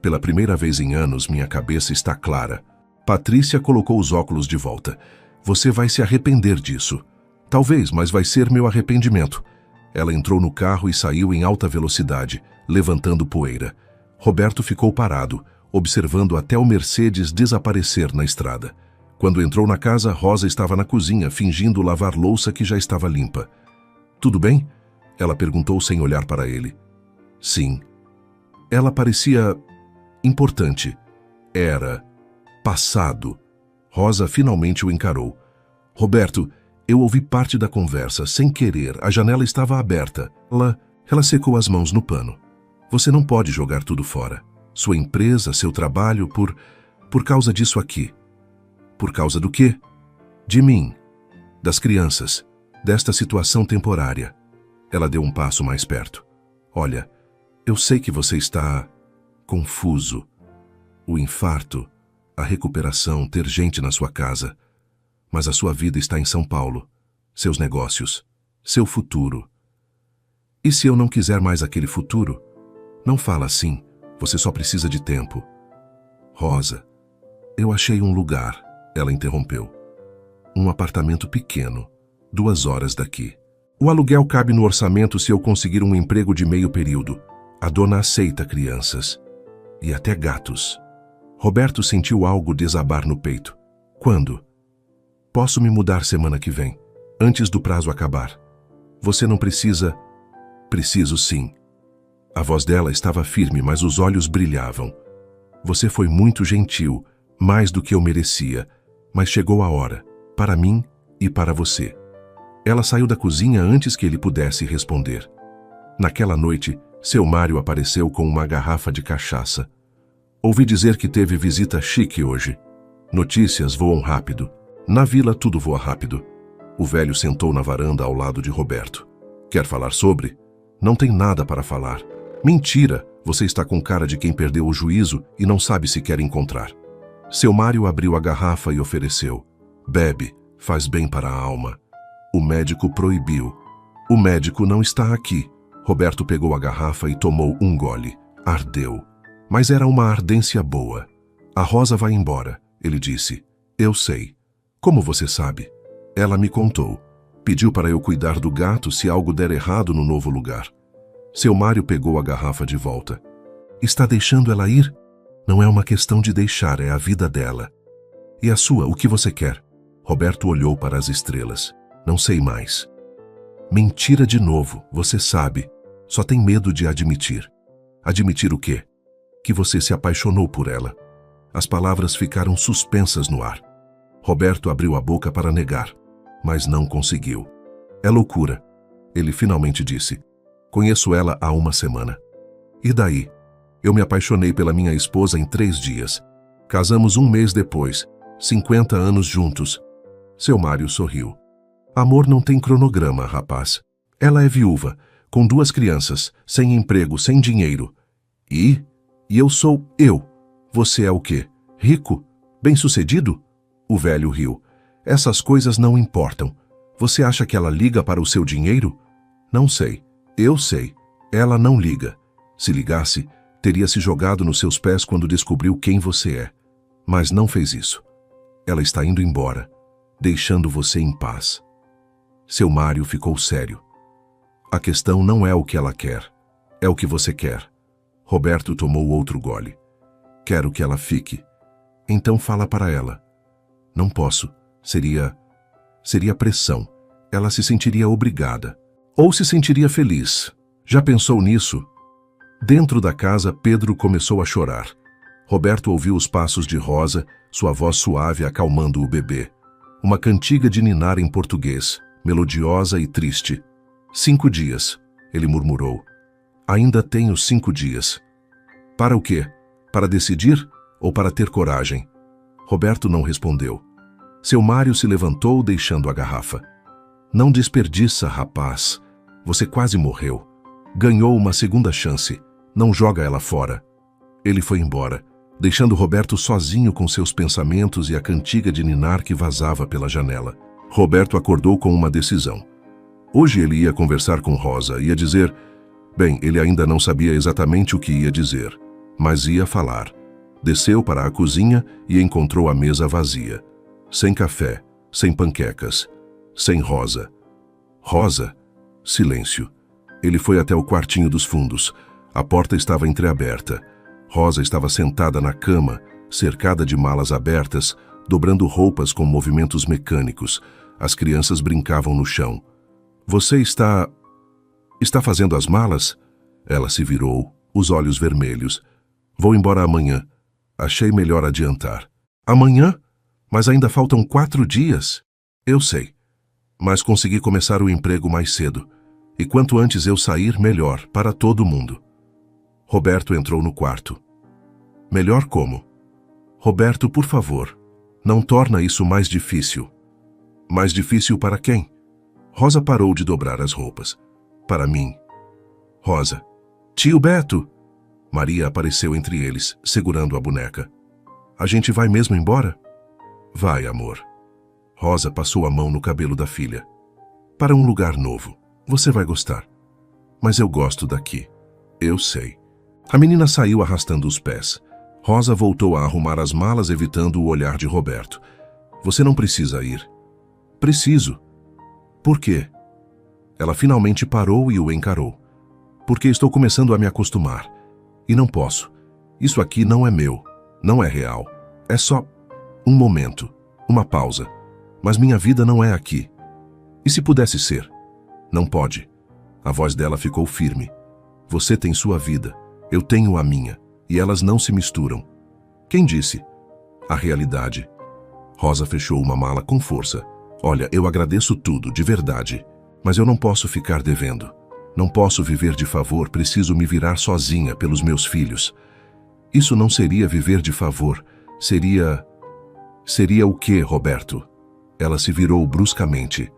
Pela primeira vez em anos, minha cabeça está clara. Patrícia colocou os óculos de volta. Você vai se arrepender disso. Talvez, mas vai ser meu arrependimento. Ela entrou no carro e saiu em alta velocidade, levantando poeira. Roberto ficou parado, observando até o Mercedes desaparecer na estrada. Quando entrou na casa, Rosa estava na cozinha, fingindo lavar louça que já estava limpa. Tudo bem? Ela perguntou sem olhar para ele. Sim. Ela parecia importante. Era passado. Rosa finalmente o encarou. Roberto, eu ouvi parte da conversa, sem querer. A janela estava aberta. Ela secou as mãos no pano. Você não pode jogar tudo fora. Sua empresa, seu trabalho, por causa disso aqui. Por causa do quê? De mim. das crianças, desta situação temporária. Ela deu um passo mais perto. Olha, eu sei que você está confuso. O infarto, a recuperação, ter gente na sua casa. Mas a sua vida está em São Paulo, seus negócios, seu futuro. E se eu não quiser mais aquele futuro? Não fala assim, você só precisa de tempo. Rosa, eu achei um lugar, ela interrompeu. Um apartamento pequeno, 2 horas daqui. O aluguel cabe no orçamento se eu conseguir um emprego de meio período. A dona aceita crianças. E até gatos. Roberto sentiu algo desabar no peito. Quando? Posso me mudar semana que vem, antes do prazo acabar. Você não precisa... Preciso sim. A voz dela estava firme, mas os olhos brilhavam. Você foi muito gentil, mais do que eu merecia, mas chegou a hora, para mim e para você. Ela saiu da cozinha antes que ele pudesse responder. Naquela noite, seu Mário apareceu com uma garrafa de cachaça. Ouvi dizer que teve visita chique hoje. Notícias voam rápido. Na vila tudo voa rápido. O velho sentou na varanda ao lado de Roberto. Quer falar sobre? Não tem nada para falar. Mentira! Você está com cara de quem perdeu o juízo e não sabe se quer encontrar. Seu Mário abriu a garrafa e ofereceu. Bebe, faz bem para a alma. O médico proibiu. O médico não está aqui. Roberto pegou a garrafa e tomou um gole. Ardeu. Mas era uma ardência boa. A Rosa vai embora, ele disse. Eu sei. Como você sabe? Ela me contou. Pediu para eu cuidar do gato se algo der errado no novo lugar. Seu Mário pegou a garrafa de volta. Está deixando ela ir? Não é uma questão de deixar, é a vida dela. E a sua, o que você quer? Roberto olhou para as estrelas. Não sei mais. Mentira de novo, você sabe. Só tem medo de admitir. Admitir o quê? Que você se apaixonou por ela. As palavras ficaram suspensas no ar. Roberto abriu a boca para negar, mas não conseguiu. É loucura, ele finalmente disse. Conheço ela há 1 semana. E daí? Eu me apaixonei pela minha esposa em 3 dias. Casamos 1 mês depois, 50 anos juntos. Seu Mário sorriu. Amor não tem cronograma, rapaz. Ela é viúva, com 2 crianças, sem emprego, sem dinheiro. E eu sou eu. Você é o quê? Rico? Bem-sucedido? O velho riu. Essas coisas não importam. Você acha que ela liga para o seu dinheiro? Não sei. Eu sei. Ela não liga. Se ligasse, teria se jogado nos seus pés quando descobriu quem você é. Mas não fez isso. Ela está indo embora, deixando você em paz. Seu Mário ficou sério. A questão não é o que ela quer, é o que você quer. Roberto tomou outro gole. Quero que ela fique. Então fala para ela. Não posso. Seria pressão. Ela se sentiria obrigada. Ou se sentiria feliz. Já pensou nisso? Dentro da casa, Pedro começou a chorar. Roberto ouviu os passos de Rosa, sua voz suave acalmando o bebê. Uma cantiga de ninar em português, melodiosa e triste. 5 dias, ele murmurou. Ainda tenho 5 dias. Para o quê? Para decidir ou para ter coragem? Roberto não respondeu. Seu Mário se levantou, deixando a garrafa. Não desperdiça, rapaz. Você quase morreu. Ganhou uma segunda chance. Não joga ela fora. Ele foi embora, deixando Roberto sozinho com seus pensamentos e a cantiga de ninar que vazava pela janela. Roberto acordou com uma decisão. Hoje ele ia conversar com Rosa, ia dizer... Bem, ele ainda não sabia exatamente o que ia dizer, mas ia falar. Desceu para a cozinha e encontrou a mesa vazia. Sem café, sem panquecas, sem Rosa. Rosa? Silêncio. Ele foi até o quartinho dos fundos. A porta estava entreaberta. Rosa estava sentada na cama, cercada de malas abertas, dobrando roupas com movimentos mecânicos. As crianças brincavam no chão. Você está fazendo as malas? Ela se virou, os olhos vermelhos. Vou embora amanhã. Achei melhor adiantar. Amanhã? Mas ainda faltam 4 dias. Eu sei. Mas consegui começar o emprego mais cedo. E quanto antes eu sair, melhor, para todo mundo. Roberto entrou no quarto. Melhor como? Roberto, por favor, não torna isso mais difícil. Mais difícil para quem? Rosa parou de dobrar as roupas. Para mim. Rosa. Tio Beto! Maria apareceu entre eles, segurando a boneca. A gente vai mesmo embora? Vai, amor. Rosa passou a mão no cabelo da filha. Para um lugar novo. Você vai gostar. Mas eu gosto daqui. Eu sei. A menina saiu arrastando os pés. Rosa voltou a arrumar as malas, evitando o olhar de Roberto. Você não precisa ir. Preciso. Por quê? Ela finalmente parou e o encarou. Porque estou começando a me acostumar. E não posso. Isso aqui não é meu. Não é real. É só um momento. Uma pausa. Mas minha vida não é aqui. E se pudesse ser? Não pode. A voz dela ficou firme. Você tem sua vida. Eu tenho a minha. E elas não se misturam. Quem disse? A realidade. Rosa fechou uma mala com força. Olha, eu agradeço tudo, de verdade. Mas eu não posso ficar devendo. Não posso viver de favor, preciso me virar sozinha pelos meus filhos. Isso não seria viver de favor. Seria o quê, Roberto? Ela se virou bruscamente.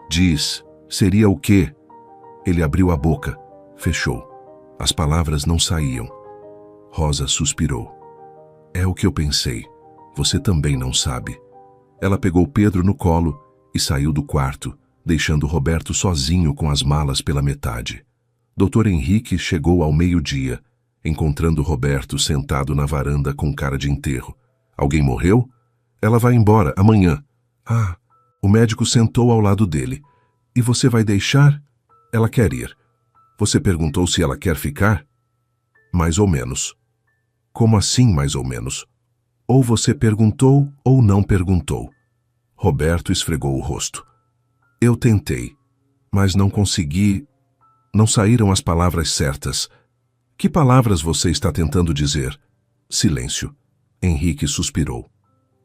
Diz, seria o quê? Ele abriu a boca, fechou. As palavras não saíam. Rosa suspirou. É o que eu pensei. Você também não sabe. Ela pegou Pedro no colo e saiu do quarto, deixando Roberto sozinho com as malas pela metade. Dr. Henrique chegou ao meio-dia, encontrando Roberto sentado na varanda com cara de enterro. Alguém morreu? Ela vai embora amanhã. Ah, o médico sentou ao lado dele. E você vai deixar? Ela quer ir. Você perguntou se ela quer ficar? Mais ou menos. Como assim, mais ou menos? Ou você perguntou ou não perguntou. Roberto esfregou o rosto. Eu tentei, mas não consegui. Não saíram as palavras certas. Que palavras você está tentando dizer? Silêncio. Henrique suspirou.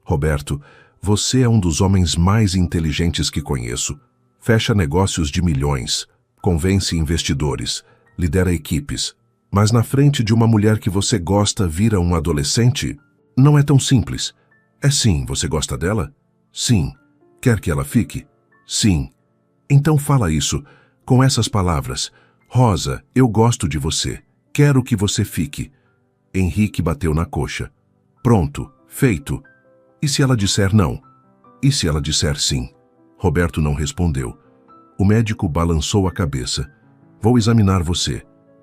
Roberto, você é um dos homens mais inteligentes que conheço. Fecha negócios de milhões, convence investidores, lidera equipes. Mas na frente de uma mulher que você gosta vira um adolescente? Não é tão simples. É sim, você gosta dela? Sim. Quer que ela fique? Sim. Então fala isso, com essas palavras. Rosa, eu gosto de você. Quero que você fique. Henrique bateu na coxa. Pronto, feito. E se ela disser não? E se ela disser sim? Roberto não respondeu. O médico balançou a cabeça. Vou examinar você.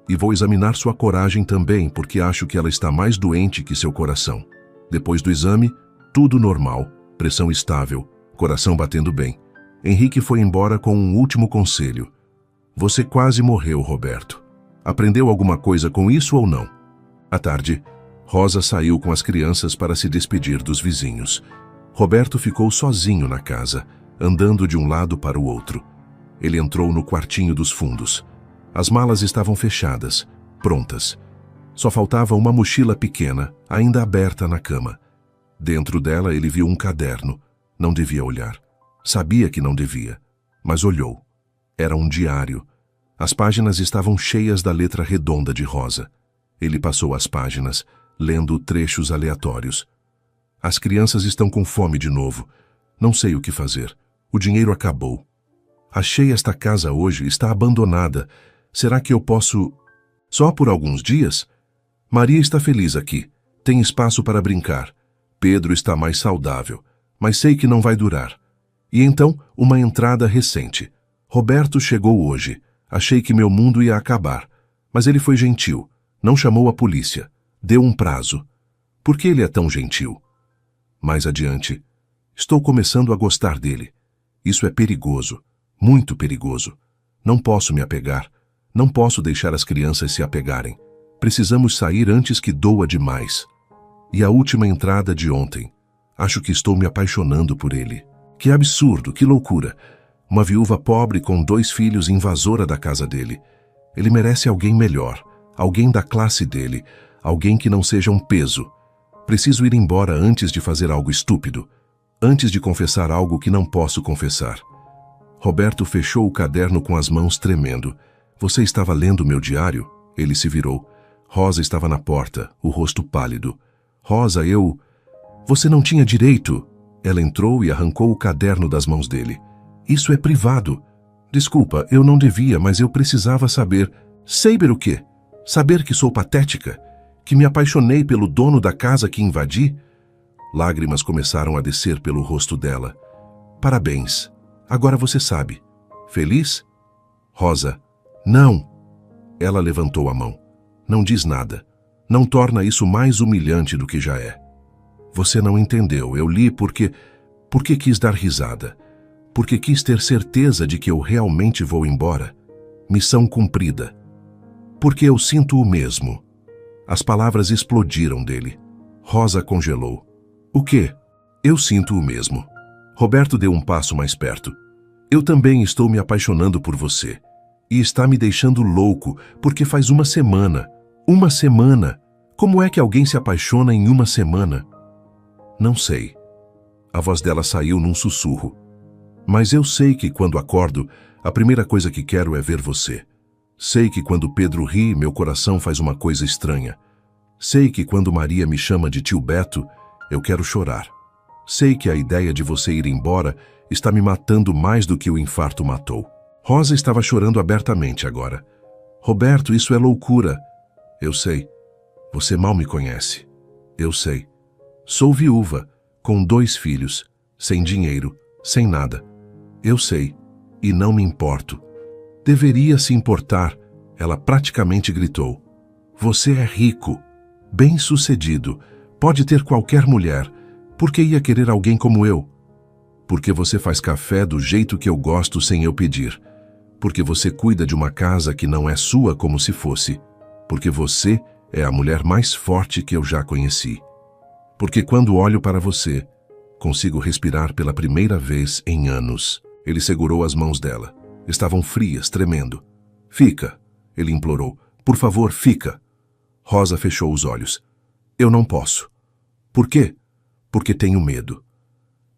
E vou examinar sua coragem também, porque acho que ela está mais doente que seu coração. Depois do exame, tudo normal, pressão estável, coração batendo bem. Henrique foi embora com um último conselho. Você quase morreu, Roberto. Aprendeu alguma coisa com isso ou não? À tarde, Rosa saiu com as crianças para se despedir dos vizinhos. Roberto ficou sozinho na casa, andando de um lado para o outro. Ele entrou no quartinho dos fundos. As malas estavam fechadas, prontas. Só faltava uma mochila pequena, ainda aberta na cama. Dentro dela ele viu um caderno. Não devia olhar. Sabia que não devia, mas olhou. Era um diário. As páginas estavam cheias da letra redonda de Rosa. Ele passou as páginas, lendo trechos aleatórios. As crianças estão com fome de novo. Não sei o que fazer. O dinheiro acabou. Achei esta casa hoje, está abandonada. Será que eu posso... Só por alguns dias? Maria está feliz aqui. Tem espaço para brincar. Pedro está mais saudável, mas sei que não vai durar. E então, uma entrada recente. Roberto chegou hoje. Achei que meu mundo ia acabar. Mas ele foi gentil. Não chamou a polícia. Deu um prazo. Por que ele é tão gentil? Mais adiante. Estou começando a gostar dele. Isso é perigoso. Muito perigoso. Não posso me apegar. Não posso deixar as crianças se apegarem. Precisamos sair antes que doa demais. E a última entrada de ontem. Acho que estou me apaixonando por ele. Que absurdo, que loucura. Uma viúva pobre com 2 filhos invasora da casa dele. Ele merece alguém melhor. Alguém da classe dele. Alguém que não seja um peso. Preciso ir embora antes de fazer algo estúpido. Antes de confessar algo que não posso confessar. Roberto fechou o caderno com as mãos tremendo. Você estava lendo meu diário? Ele se virou. Rosa estava na porta, o rosto pálido. Rosa, eu... Você não tinha direito. Ela entrou e arrancou o caderno das mãos dele. Isso é privado. Desculpa, eu não devia, mas eu precisava saber. Saber o quê? Saber que sou patética? Que me apaixonei pelo dono da casa que invadi? Lágrimas começaram a descer pelo rosto dela. Parabéns. Agora você sabe. Feliz? Rosa. Não. Ela levantou a mão. Não diz nada. Não torna isso mais humilhante do que já é. Você não entendeu. Eu li porque quis dar risada. Porque quis ter certeza de que eu realmente vou embora. Missão cumprida. Porque eu sinto o mesmo. As palavras explodiram dele. Rosa congelou. O quê? Eu sinto o mesmo. Roberto deu um passo mais perto. Eu também estou me apaixonando por você. E está me deixando louco, porque faz uma semana. Uma semana! Como é que alguém se apaixona em uma semana? Não sei. A voz dela saiu num sussurro. Mas eu sei que quando acordo, a primeira coisa que quero é ver você. Sei que quando Pedro ri, meu coração faz uma coisa estranha. Sei que quando Maria me chama de tio Beto, eu quero chorar. Sei que a ideia de você ir embora está me matando mais do que o infarto matou. Rosa estava chorando abertamente agora. Roberto, isso é loucura. Eu sei. Você mal me conhece. Eu sei. Sou viúva, com 2 filhos, sem dinheiro, sem nada. Eu sei. E não me importo. Deveria se importar, ela praticamente gritou. Você é rico, bem-sucedido, pode ter qualquer mulher. Por que ia querer alguém como eu? Porque você faz café do jeito que eu gosto sem eu pedir. Porque você cuida de uma casa que não é sua como se fosse. Porque você é a mulher mais forte que eu já conheci. Porque quando olho para você, consigo respirar pela primeira vez em anos. Ele segurou as mãos dela. Estavam frias, tremendo. Fica, ele implorou. Por favor, fica. Rosa fechou os olhos. Eu não posso. Por quê? Porque tenho medo.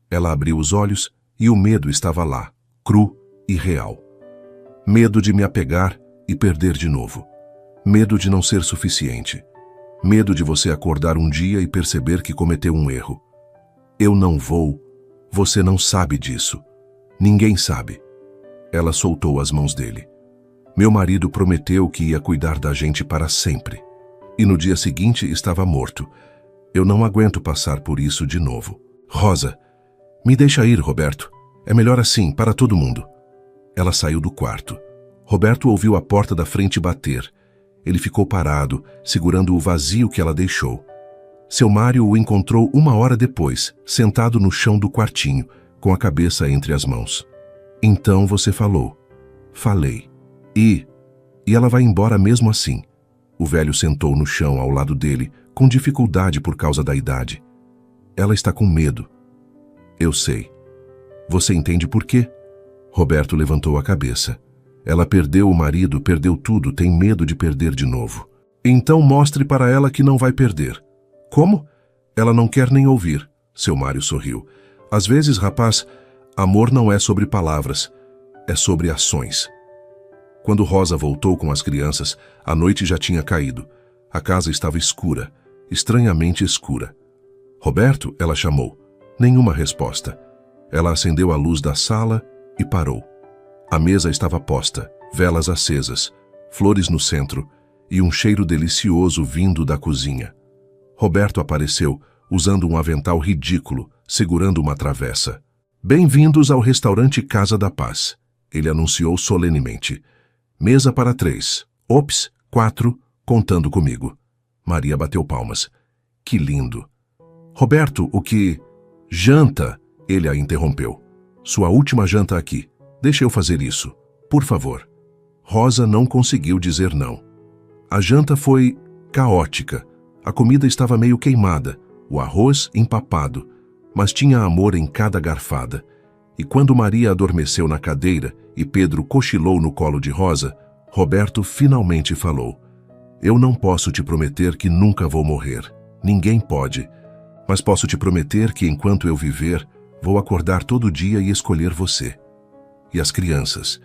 Ela abriu os olhos e o medo estava lá, cru e real. Medo de me apegar e perder de novo. Medo de não ser suficiente. Medo de você acordar um dia e perceber que cometeu um erro. Eu não vou. Você não sabe disso. Ninguém sabe. Ela soltou as mãos dele. Meu marido prometeu que ia cuidar da gente para sempre. E no dia seguinte estava morto. Eu não aguento passar por isso de novo. Rosa, me deixa ir, Roberto. É melhor assim, para todo mundo. Ela saiu do quarto. Roberto ouviu a porta da frente bater. Ele ficou parado, segurando o vazio que ela deixou. Seu Mário o encontrou 1 hora depois, sentado no chão do quartinho, com a cabeça entre as mãos. Então você falou. Falei. E ela vai embora mesmo assim. O velho sentou no chão ao lado dele, com dificuldade por causa da idade. Ela está com medo. Eu sei. Você entende por quê? Roberto levantou a cabeça. Ela perdeu o marido, perdeu tudo, tem medo de perder de novo. Então mostre para ela que não vai perder. Como? Ela não quer nem ouvir. Seu Mário sorriu. Às vezes, rapaz, amor não é sobre palavras, é sobre ações. Quando Rosa voltou com as crianças, a noite já tinha caído. A casa estava escura, estranhamente escura. Roberto, ela chamou. Nenhuma resposta. Ela acendeu a luz da sala e parou. A mesa estava posta, velas acesas, flores no centro e um cheiro delicioso vindo da cozinha. Roberto apareceu, usando um avental ridículo, segurando uma travessa. Bem-vindos ao restaurante Casa da Paz, ele anunciou solenemente. Mesa para 3. Ops, 4, contando comigo. Maria bateu palmas. Que lindo. Roberto, o que... Janta, ele a interrompeu. Sua última janta aqui. Deixa eu fazer isso, por favor. Rosa não conseguiu dizer não. A janta foi caótica. A comida estava meio queimada, o arroz empapado, mas tinha amor em cada garfada. E quando Maria adormeceu na cadeira e Pedro cochilou no colo de Rosa, Roberto finalmente falou. Eu não posso te prometer que nunca vou morrer. Ninguém pode. Mas posso te prometer que enquanto eu viver, vou acordar todo dia e escolher você. E as crianças,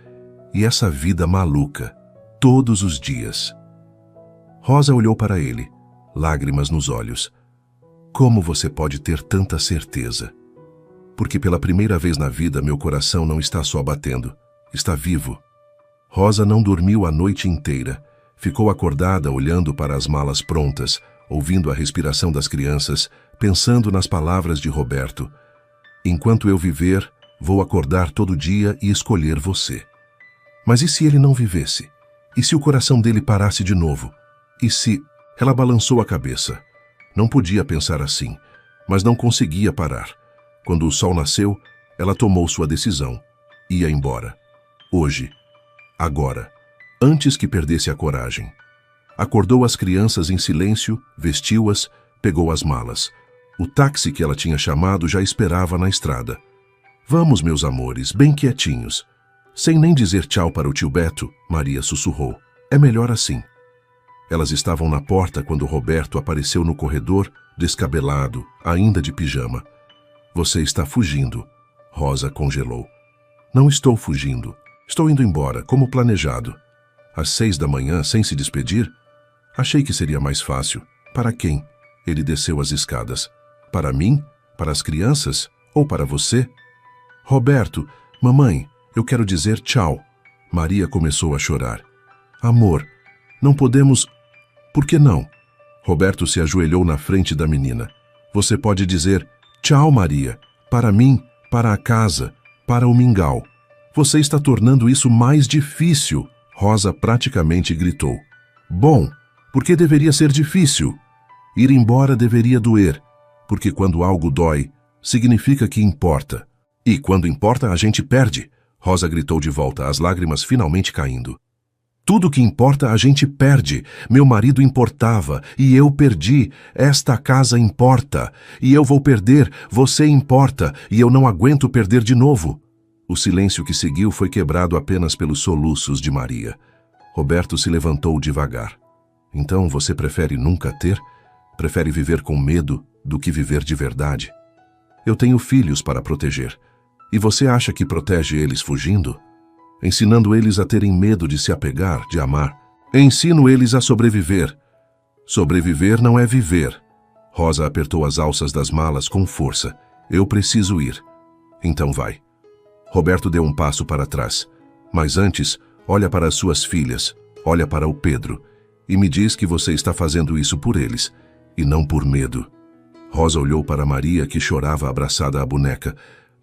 e essa vida maluca, todos os dias. Rosa olhou para ele, lágrimas nos olhos. Como você pode ter tanta certeza? porque pela primeira vez na vida meu coração não está só batendo, está vivo. Rosa não dormiu a noite inteira. Ficou acordada olhando para as malas prontas, ouvindo a respiração das crianças, pensando nas palavras de Roberto. Enquanto eu viver, vou acordar todo dia e escolher você. Mas e se ele não vivesse? E se o coração dele parasse de novo? E se... Ela balançou a cabeça. Não podia pensar assim, mas não conseguia parar. Quando o sol nasceu, ela tomou sua decisão. Ia embora. Hoje. Agora. Antes que perdesse a coragem. Acordou as crianças em silêncio, vestiu-as, pegou as malas. O táxi que ela tinha chamado já esperava na estrada. Vamos, meus amores, bem quietinhos. Sem nem dizer tchau para o tio Beto, Maria sussurrou. É melhor assim. Elas estavam na porta quando Roberto apareceu no corredor, descabelado, ainda de pijama. Você está fugindo. Rosa congelou. Não estou fugindo. Estou indo embora, como planejado. Às 6 da manhã, sem se despedir? Achei que seria mais fácil. Para quem? Ele desceu as escadas. Para mim? Para as crianças? Ou para você? Roberto, mamãe, eu quero dizer tchau. Maria começou a chorar. Amor, não podemos... Por que não? Roberto se ajoelhou na frente da menina. Você pode dizer tchau, Maria. Para mim, para a casa, para o mingau. Você está tornando isso mais difícil. Rosa praticamente gritou. Bom, por que deveria ser difícil? Ir embora deveria doer, porque quando algo dói, significa que importa. E quando importa, a gente perde. Rosa gritou de volta, as lágrimas finalmente caindo. Tudo que importa a gente perde. Meu marido importava e eu perdi. Esta casa importa e eu vou perder. Você importa e eu não aguento perder de novo. O silêncio que seguiu foi quebrado apenas pelos soluços de Maria. Roberto se levantou devagar. Então você prefere nunca ter? Prefere viver com medo do que viver de verdade? Eu tenho filhos para proteger. E você acha que protege eles fugindo? Ensinando eles a terem medo de se apegar, de amar. Ensino eles a sobreviver. Sobreviver não é viver. Rosa apertou as alças das malas com força. Eu preciso ir. Então vai. Roberto deu um passo para trás. Mas antes, olha para as suas filhas, olha para o Pedro, e me diz que você está fazendo isso por eles, e não por medo. Rosa olhou para Maria, que chorava abraçada à boneca,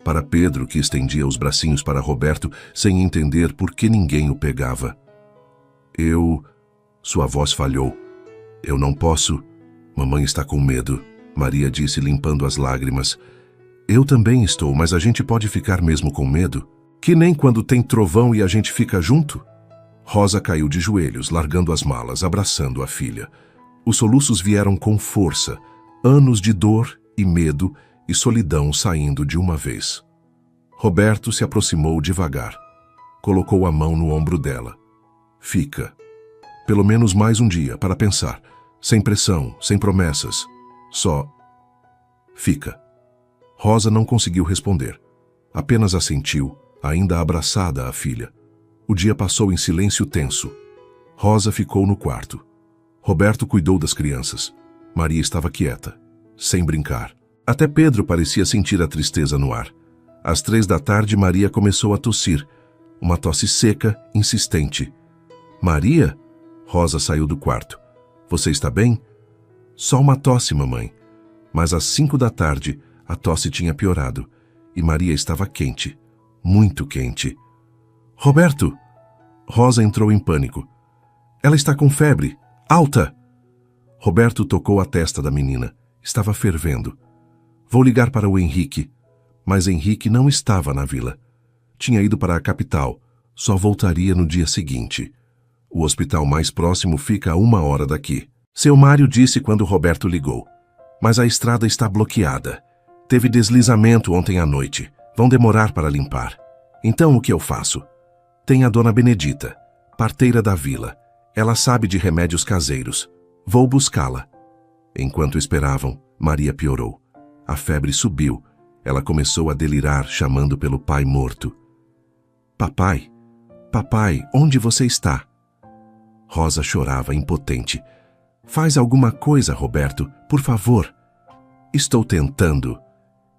para Pedro, que estendia os bracinhos para Roberto, sem entender por que ninguém o pegava. Sua voz falhou. Eu não posso. Mamãe está com medo, Maria disse, limpando as lágrimas. Eu também estou, mas a gente pode ficar mesmo com medo? Que nem quando tem trovão e a gente fica junto? Rosa caiu de joelhos, largando as malas, abraçando a filha. Os soluços vieram com força, anos de dor e medo e solidão saindo de uma vez. Roberto se aproximou devagar. Colocou a mão no ombro dela. Fica. Pelo menos mais um dia para pensar. Sem pressão, sem promessas. Só... Fica. Rosa não conseguiu responder. Apenas assentiu, ainda abraçada à filha. O dia passou em silêncio tenso. Rosa ficou no quarto. Roberto cuidou das crianças. Maria estava quieta, sem brincar. Até Pedro parecia sentir a tristeza no ar. Às 3 da tarde, Maria começou a tossir. Uma tosse seca, insistente. Maria? Rosa saiu do quarto. Você está bem? Só uma tosse, mamãe. Mas às 5 da tarde, a tosse tinha piorado. E Maria estava quente. Muito quente. Roberto! Rosa entrou em pânico. Ela está com febre. Alta! Roberto tocou a testa da menina. Estava fervendo. Vou ligar para o Henrique. Mas Henrique não estava na vila. Tinha ido para a capital. Só voltaria no dia seguinte. O hospital mais próximo fica a 1 hora daqui. Seu Mário disse quando Roberto ligou. Mas a estrada está bloqueada. Teve deslizamento ontem à noite. Vão demorar para limpar. Então o que eu faço? Tem a dona Benedita, parteira da vila. Ela sabe de remédios caseiros. Vou buscá-la. Enquanto esperavam, Maria piorou. A febre subiu. Ela começou a delirar, chamando pelo pai morto. Papai, papai, onde você está? Rosa chorava, impotente. Faz alguma coisa, Roberto, por favor. Estou tentando.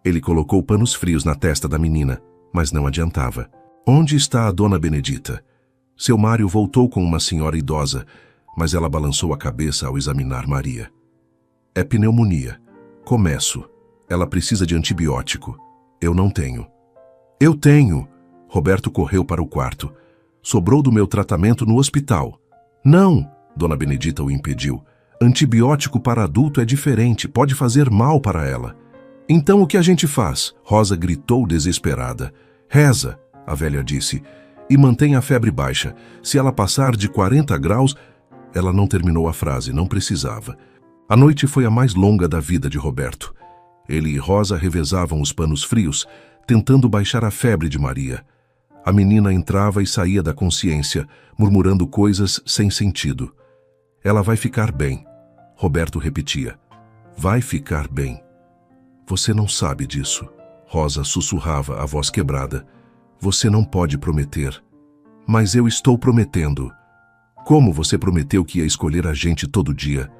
Ele colocou panos frios na testa da menina, mas não adiantava. Onde está a dona Benedita? Seu Mário voltou com uma senhora idosa, mas ela balançou a cabeça ao examinar Maria. É pneumonia. Começo. Ela precisa de antibiótico. Eu não tenho. Eu tenho! Roberto correu para o quarto. Sobrou do meu tratamento no hospital. Não! Dona Benedita o impediu. Antibiótico para adulto é diferente, pode fazer mal para ela. Então o que a gente faz? Rosa gritou desesperada. Reza, a velha disse, e mantém a febre baixa. Se ela passar de 40 graus... Ela não terminou a frase, não precisava. A noite foi a mais longa da vida de Roberto. Ele e Rosa revezavam os panos frios, tentando baixar a febre de Maria. A menina entrava e saía da consciência, murmurando coisas sem sentido. Ela vai ficar bem, Roberto repetia. Vai ficar bem. Você não sabe disso. Rosa sussurrava, a voz quebrada. Você não pode prometer. Mas eu estou prometendo. Como você prometeu que ia escolher a gente todo dia?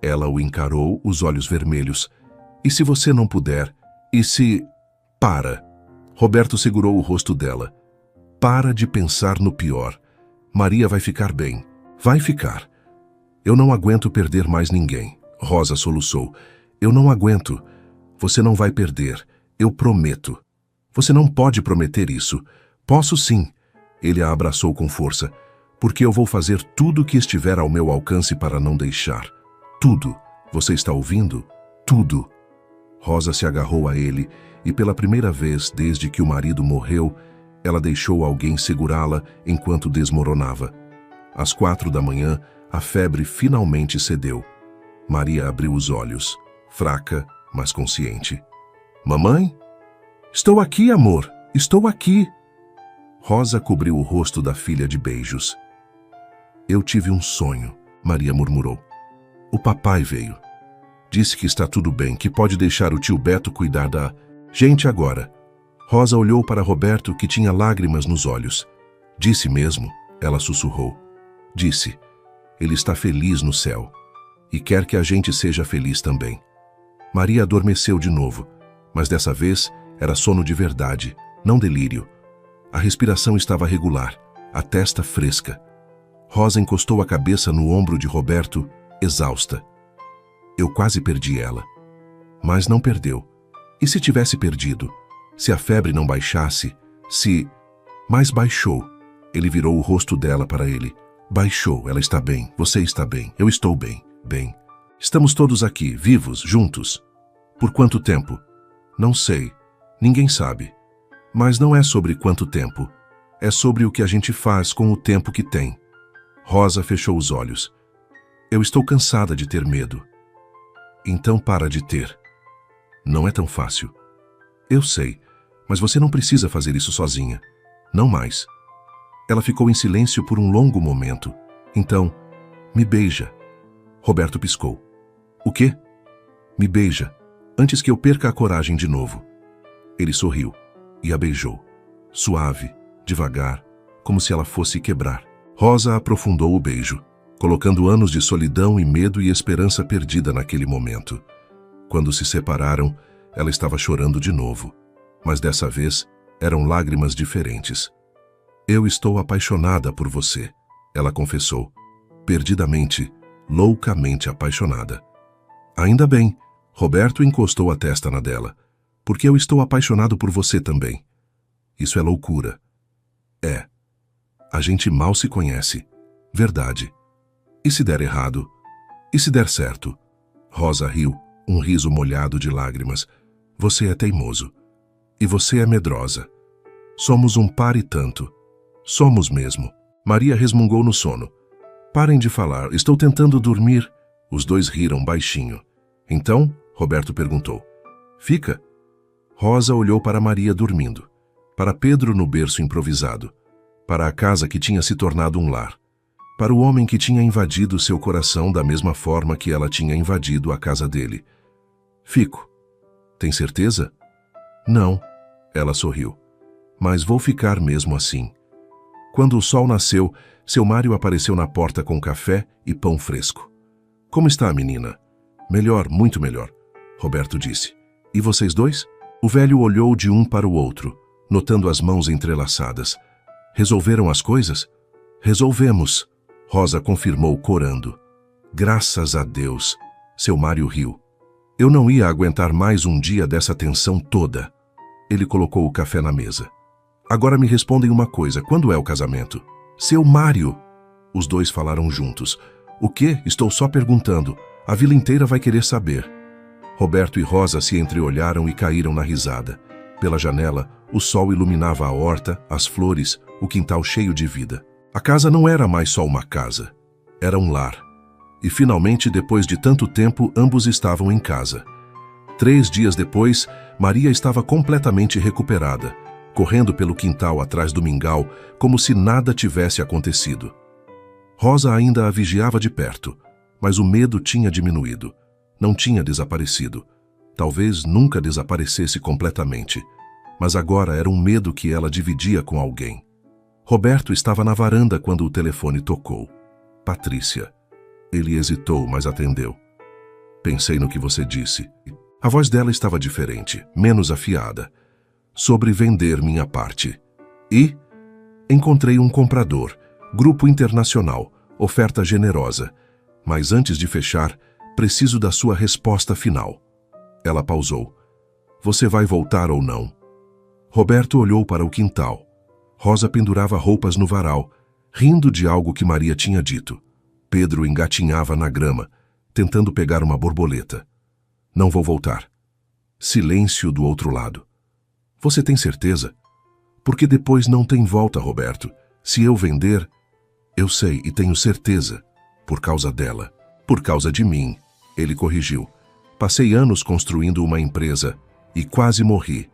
Ela o encarou, os olhos vermelhos. E se você não puder? E se... Para. Roberto segurou o rosto dela. Para de pensar no pior. Maria vai ficar bem. Vai ficar. Eu não aguento perder mais ninguém. Rosa soluçou. Eu não aguento. Você não vai perder. Eu prometo. Você não pode prometer isso. Posso sim. Ele a abraçou com força. Porque eu vou fazer tudo o que estiver ao meu alcance para não deixar. Tudo. Você está ouvindo? Tudo. Rosa se agarrou a ele e pela primeira vez desde que o marido morreu, ela deixou alguém segurá-la enquanto desmoronava. Às 4 da manhã, a febre finalmente cedeu. Maria abriu os olhos, fraca, mas consciente. Mamãe? Estou aqui, amor. Estou aqui. Rosa cobriu o rosto da filha de beijos. Eu tive um sonho, Maria murmurou. O papai veio. Disse que está tudo bem, que pode deixar o tio Beto cuidar da... gente agora. Rosa olhou para Roberto, que tinha lágrimas nos olhos. Disse mesmo, ela sussurrou. Disse, ele está feliz no céu. E quer que a gente seja feliz também. Maria adormeceu de novo, mas dessa vez era sono de verdade, não delírio. A respiração estava regular, a testa fresca. Rosa encostou a cabeça no ombro de Roberto, exausta. Eu quase perdi ela. Mas não perdeu. E se tivesse perdido? Se a febre não baixasse? Se... Mas baixou. Ele virou o rosto dela para ele. Baixou, ela está bem, você está bem, eu estou bem, bem. Estamos todos aqui, vivos, juntos. Por quanto tempo? Não sei. Ninguém sabe. Mas não é sobre quanto tempo. É sobre o que a gente faz com o tempo que tem. Rosa fechou os olhos. Eu estou cansada de ter medo. Então para de ter. Não é tão fácil. Eu sei, mas você não precisa fazer isso sozinha. Não mais. Ela ficou em silêncio por um longo momento. Então, me beija. Roberto piscou. O quê? Me beija, antes que eu perca a coragem de novo. Ele sorriu e a beijou. Suave, devagar, como se ela fosse quebrar. Rosa aprofundou o beijo, colocando anos de solidão e medo e esperança perdida naquele momento. Quando se separaram, ela estava chorando de novo, mas dessa vez eram lágrimas diferentes. Eu estou apaixonada por você, ela confessou, perdidamente, loucamente apaixonada. Ainda bem, Roberto encostou a testa na dela, porque eu estou apaixonado por você também. Isso é loucura. É. A gente mal se conhece. Verdade. E se der errado? E se der certo? Rosa riu, um riso molhado de lágrimas. Você é teimoso. E você é medrosa. Somos um par e tanto. Somos mesmo. Maria resmungou no sono. Parem de falar, estou tentando dormir. Os dois riram baixinho. Então, Roberto perguntou. Fica? Rosa olhou para Maria dormindo. Para Pedro no berço improvisado. Para a casa que tinha se tornado um lar. Para o homem que tinha invadido seu coração da mesma forma que ela tinha invadido a casa dele. Fico. Tem certeza? Não, ela sorriu. Mas vou ficar mesmo assim. Quando o sol nasceu, seu Mário apareceu na porta com café e pão fresco. Como está a menina? Melhor, muito melhor, Roberto disse. E vocês dois? O velho olhou de um para o outro, notando as mãos entrelaçadas. Resolveram as coisas? Resolvemos, Rosa confirmou corando. Graças a Deus, seu Mário riu. Eu não ia aguentar mais um dia dessa tensão toda. Ele colocou o café na mesa. Agora me respondem uma coisa, quando é o casamento? Seu Mário! Os dois falaram juntos. O quê? Estou só perguntando. A vila inteira vai querer saber. Roberto e Rosa se entreolharam e caíram na risada. Pela janela, o sol iluminava a horta, as flores, o quintal cheio de vida. A casa não era mais só uma casa. Era um lar. E finalmente, depois de tanto tempo, ambos estavam em casa. 3 dias depois, Maria estava completamente recuperada, correndo pelo quintal atrás do mingau, como se nada tivesse acontecido. Rosa ainda a vigiava de perto, mas o medo tinha diminuído. Não tinha desaparecido. Talvez nunca desaparecesse completamente. Mas agora era um medo que ela dividia com alguém. Roberto estava na varanda quando o telefone tocou. Patrícia. Ele hesitou, mas atendeu. Pensei no que você disse. A voz dela estava diferente, menos afiada. Sobre vender minha parte. E? Encontrei um comprador. Grupo internacional. Oferta generosa. Mas antes de fechar, preciso da sua resposta final. Ela pausou. Você vai voltar ou não? Roberto olhou para o quintal. Rosa pendurava roupas no varal, rindo de algo que Maria tinha dito. Pedro engatinhava na grama, tentando pegar uma borboleta. Não vou voltar. Silêncio do outro lado. Você tem certeza? Porque depois não tem volta, Roberto. Se eu vender... Eu sei e tenho certeza. Por causa dela. Por causa de mim. Ele corrigiu. Passei anos construindo uma empresa e quase morri.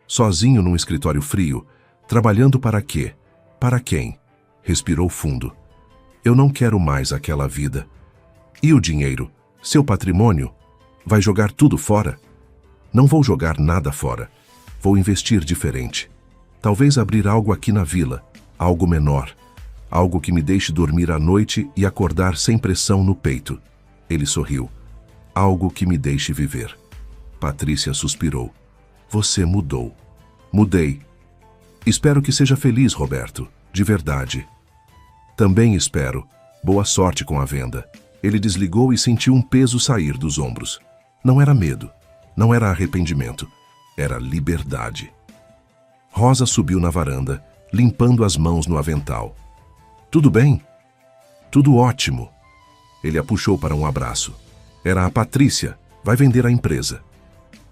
Sozinho num escritório frio. Trabalhando para quê? Para quem? Respirou fundo. Eu não quero mais aquela vida. E o dinheiro? Seu patrimônio? Vai jogar tudo fora? Não vou jogar nada fora. Vou investir diferente. Talvez abrir algo aqui na vila. Algo menor. Algo que me deixe dormir à noite e acordar sem pressão no peito. Ele sorriu. Algo que me deixe viver. Patrícia suspirou. Você mudou. Mudei. Espero que seja feliz, Roberto. De verdade. Também espero. Boa sorte com a venda. Ele desligou e sentiu um peso sair dos ombros. Não era medo. Não era arrependimento. Era liberdade. Rosa subiu na varanda, limpando as mãos no avental. Tudo bem? Tudo ótimo. Ele a puxou para um abraço. Era a Patrícia. Vai vender a empresa.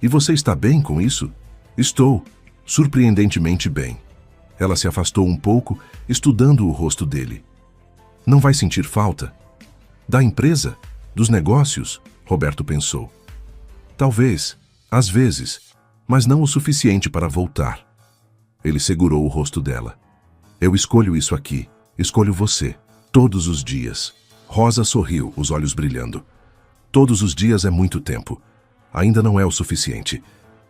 E você está bem com isso? Estou. Surpreendentemente bem. Ela se afastou um pouco, estudando o rosto dele. Não vai sentir falta? Da empresa? Dos negócios? Roberto pensou. Talvez, às vezes, mas não o suficiente para voltar. Ele segurou o rosto dela. Eu escolho isso aqui. Escolho você. Todos os dias. Rosa sorriu, os olhos brilhando. Todos os dias é muito tempo. Ainda não é o suficiente.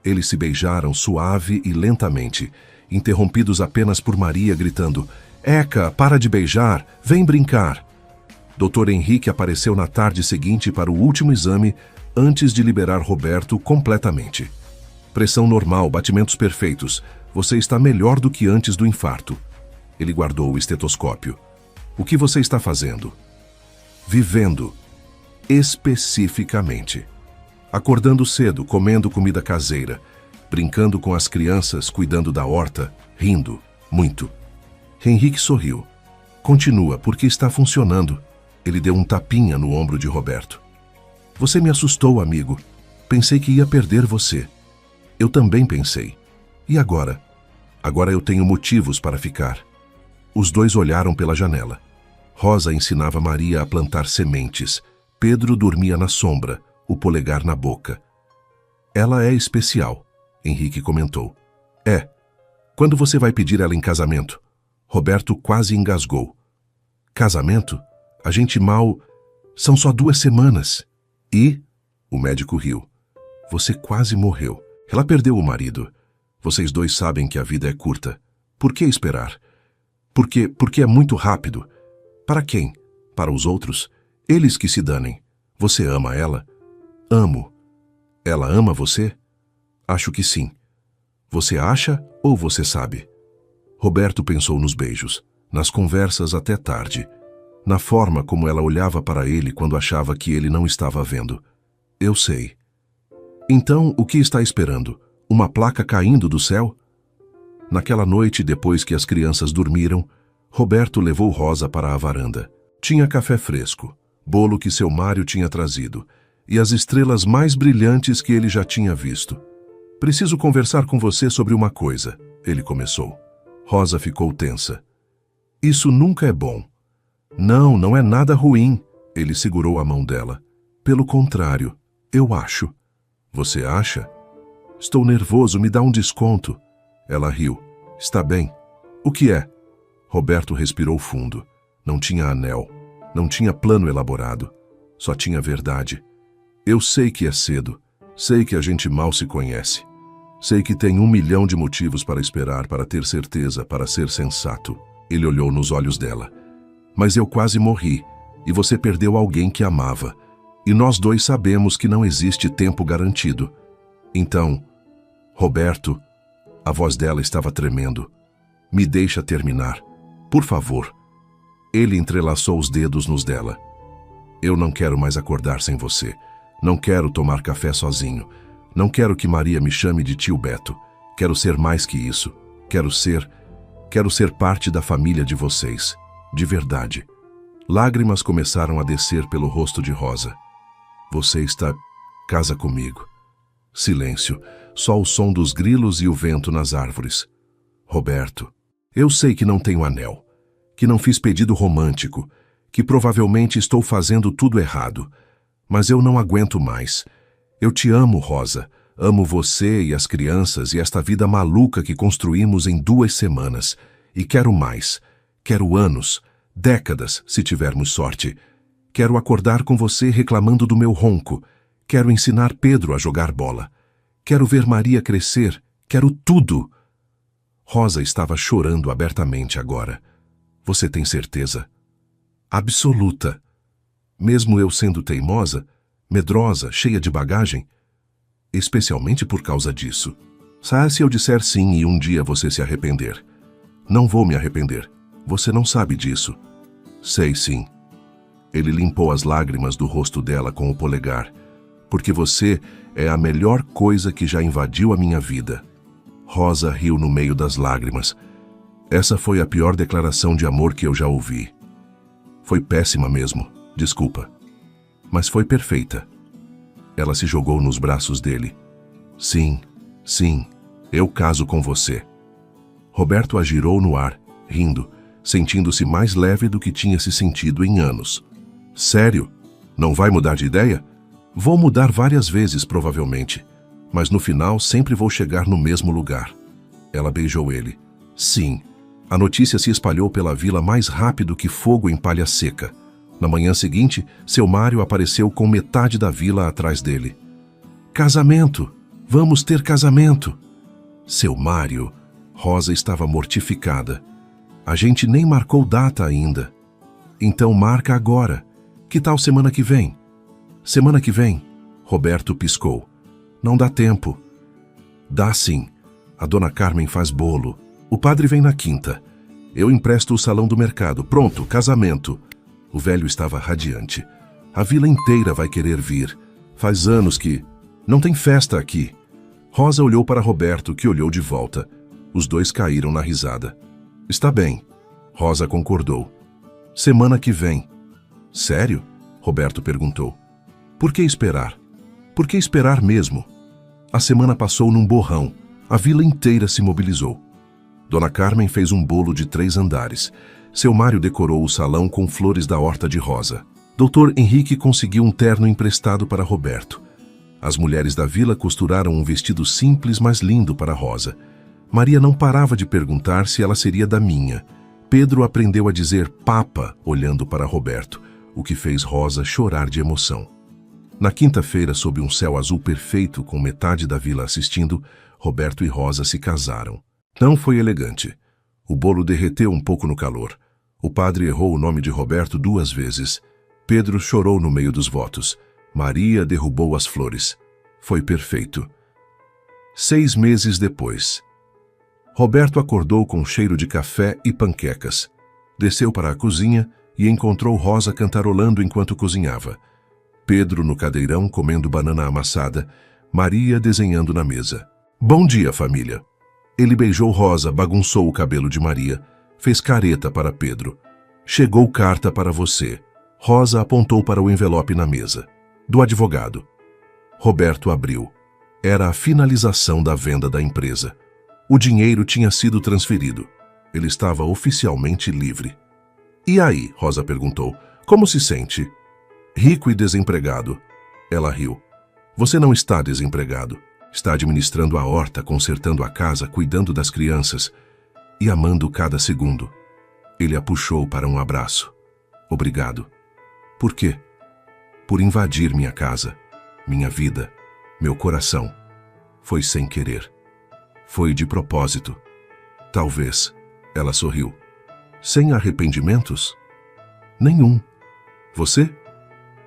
Eles se beijaram suave e lentamente, interrompidos apenas por Maria gritando: Eca, para de beijar, vem brincar. Dr. Henrique apareceu na tarde seguinte para o último exame antes de liberar Roberto completamente. Pressão normal, batimentos perfeitos. Você está melhor do que antes do infarto. Ele guardou o estetoscópio. O que você está fazendo? Vivendo. Especificamente. Acordando cedo, comendo comida caseira, brincando com as crianças, cuidando da horta, rindo, muito. Henrique sorriu. Continua, porque está funcionando. Ele deu um tapinha no ombro de Roberto. Você me assustou, amigo. Pensei que ia perder você. Eu também pensei. E agora? Agora eu tenho motivos para ficar. Os dois olharam pela janela. Rosa ensinava Maria a plantar sementes. Pedro dormia na sombra, o polegar na boca. Ela é especial, Henrique comentou. É. Quando você vai pedir ela em casamento? Roberto quase engasgou. Casamento? A gente mal... São só 2 semanas. E? O médico riu. Você quase morreu. Ela perdeu o marido. Vocês dois sabem que a vida é curta. Por que esperar? Porque é muito rápido. Para quem? Para os outros? Eles que se danem. Você ama ela? Amo. Ela ama você? Acho que sim. Você acha ou você sabe? Roberto pensou nos beijos, nas conversas até tarde, na forma como ela olhava para ele quando achava que ele não estava vendo. Eu sei. Então, o que está esperando? Uma placa caindo do céu? Naquela noite, depois que as crianças dormiram, Roberto levou Rosa para a varanda. Tinha café fresco, bolo que seu Mário tinha trazido, e as estrelas mais brilhantes que ele já tinha visto. Preciso conversar com você sobre uma coisa, ele começou. Rosa ficou tensa. Isso nunca é bom. Não, não é nada ruim. Ele segurou a mão dela. Pelo contrário, eu acho. Você acha? Estou nervoso, me dá um desconto. Ela riu. Está bem. O que é? Roberto respirou fundo. Não tinha anel. Não tinha plano elaborado. Só tinha verdade. Eu sei que é cedo. Sei que a gente mal se conhece. Sei que tem 1 milhão de motivos para esperar, para ter certeza, para ser sensato. Ele olhou nos olhos dela. Mas eu quase morri, e você perdeu alguém que amava. E nós dois sabemos que não existe tempo garantido. Então, Roberto, a voz dela estava tremendo. Me deixa terminar, por favor. Ele entrelaçou os dedos nos dela. Eu não quero mais acordar sem você. Não quero tomar café sozinho. Não quero que Maria me chame de tio Beto. Quero ser mais que isso. Quero ser parte da família de vocês. De verdade. Lágrimas começaram a descer pelo rosto de Rosa. Você está... Casa comigo. Silêncio. Só o som dos grilos e o vento nas árvores. Roberto, eu sei que não tenho anel. Que não fiz pedido romântico. Que provavelmente estou fazendo tudo errado. Mas eu não aguento mais. Eu te amo, Rosa. Amo você e as crianças e esta vida maluca que construímos em 2 semanas. E quero mais. Quero anos, décadas, se tivermos sorte. Quero acordar com você reclamando do meu ronco. Quero ensinar Pedro a jogar bola. Quero ver Maria crescer. Quero tudo. Rosa estava chorando abertamente agora. Você tem certeza? Absoluta. Mesmo eu sendo teimosa, medrosa, cheia de bagagem? Especialmente por causa disso. Se eu disser sim e um dia você se arrepender? Não vou me arrepender. Você não sabe disso. Sei sim. Ele limpou as lágrimas do rosto dela com o polegar. Porque você é a melhor coisa que já invadiu a minha vida. Rosa riu no meio das lágrimas. Essa foi a pior declaração de amor que eu já ouvi. Foi péssima mesmo, desculpa. Mas foi perfeita. Ela se jogou nos braços dele. Sim, sim, eu caso com você. Roberto a girou no ar, rindo, sentindo-se mais leve do que tinha se sentido em anos. Sério? Não vai mudar de ideia? Vou mudar várias vezes, provavelmente. Mas no final sempre vou chegar no mesmo lugar. Ela beijou ele. Sim. A notícia se espalhou pela vila mais rápido que fogo em palha seca. Na manhã seguinte, seu Mário apareceu com metade da vila atrás dele. Casamento! Vamos ter casamento! Seu Mário... Rosa estava mortificada. A gente nem marcou data ainda. Então marca agora. Que tal semana que vem? Semana que vem? Roberto piscou. Não dá tempo. Dá sim. A dona Carmen faz bolo. O padre vem na quinta. Eu empresto o salão do mercado. Pronto, casamento. O velho estava radiante. A vila inteira vai querer vir. Faz anos que... Não tem festa aqui. Rosa olhou para Roberto, que olhou de volta. Os dois caíram na risada. Está bem. Rosa concordou. Semana que vem. Sério? Roberto perguntou. Por que esperar? Por que esperar mesmo? A semana passou num borrão. A vila inteira se mobilizou. Dona Carmen fez um bolo de 3 andares. Seu Mário decorou o salão com flores da horta de Rosa. Dr. Henrique conseguiu um terno emprestado para Roberto. As mulheres da vila costuraram um vestido simples, mas lindo para Rosa. Maria não parava de perguntar se ela seria da minha. Pedro aprendeu a dizer papa olhando para Roberto, o que fez Rosa chorar de emoção. Na quinta-feira, sob um céu azul perfeito com metade da vila assistindo, Roberto e Rosa se casaram. Não foi elegante. O bolo derreteu um pouco no calor. O padre errou o nome de Roberto 2 vezes. Pedro chorou no meio dos votos. Maria derrubou as flores. Foi perfeito. 6 meses depois. Roberto acordou com cheiro de café e panquecas. Desceu para a cozinha e encontrou Rosa cantarolando enquanto cozinhava. Pedro no cadeirão comendo banana amassada, Maria desenhando na mesa. Bom dia, família. Ele beijou Rosa, bagunçou o cabelo de Maria, fez careta para Pedro. Chegou carta para você. Rosa apontou para o envelope na mesa. Do advogado. Roberto abriu. Era a finalização da venda da empresa. O dinheiro tinha sido transferido. Ele estava oficialmente livre. E aí? Rosa perguntou. Como se sente? Rico e desempregado. Ela riu. Você não está desempregado. Está administrando a horta, consertando a casa, cuidando das crianças e amando cada segundo. Ele a puxou para um abraço. Obrigado. Por quê? Por invadir minha casa, minha vida, meu coração. Foi sem querer. Foi de propósito. Talvez. Ela sorriu. Sem arrependimentos? Nenhum. Você?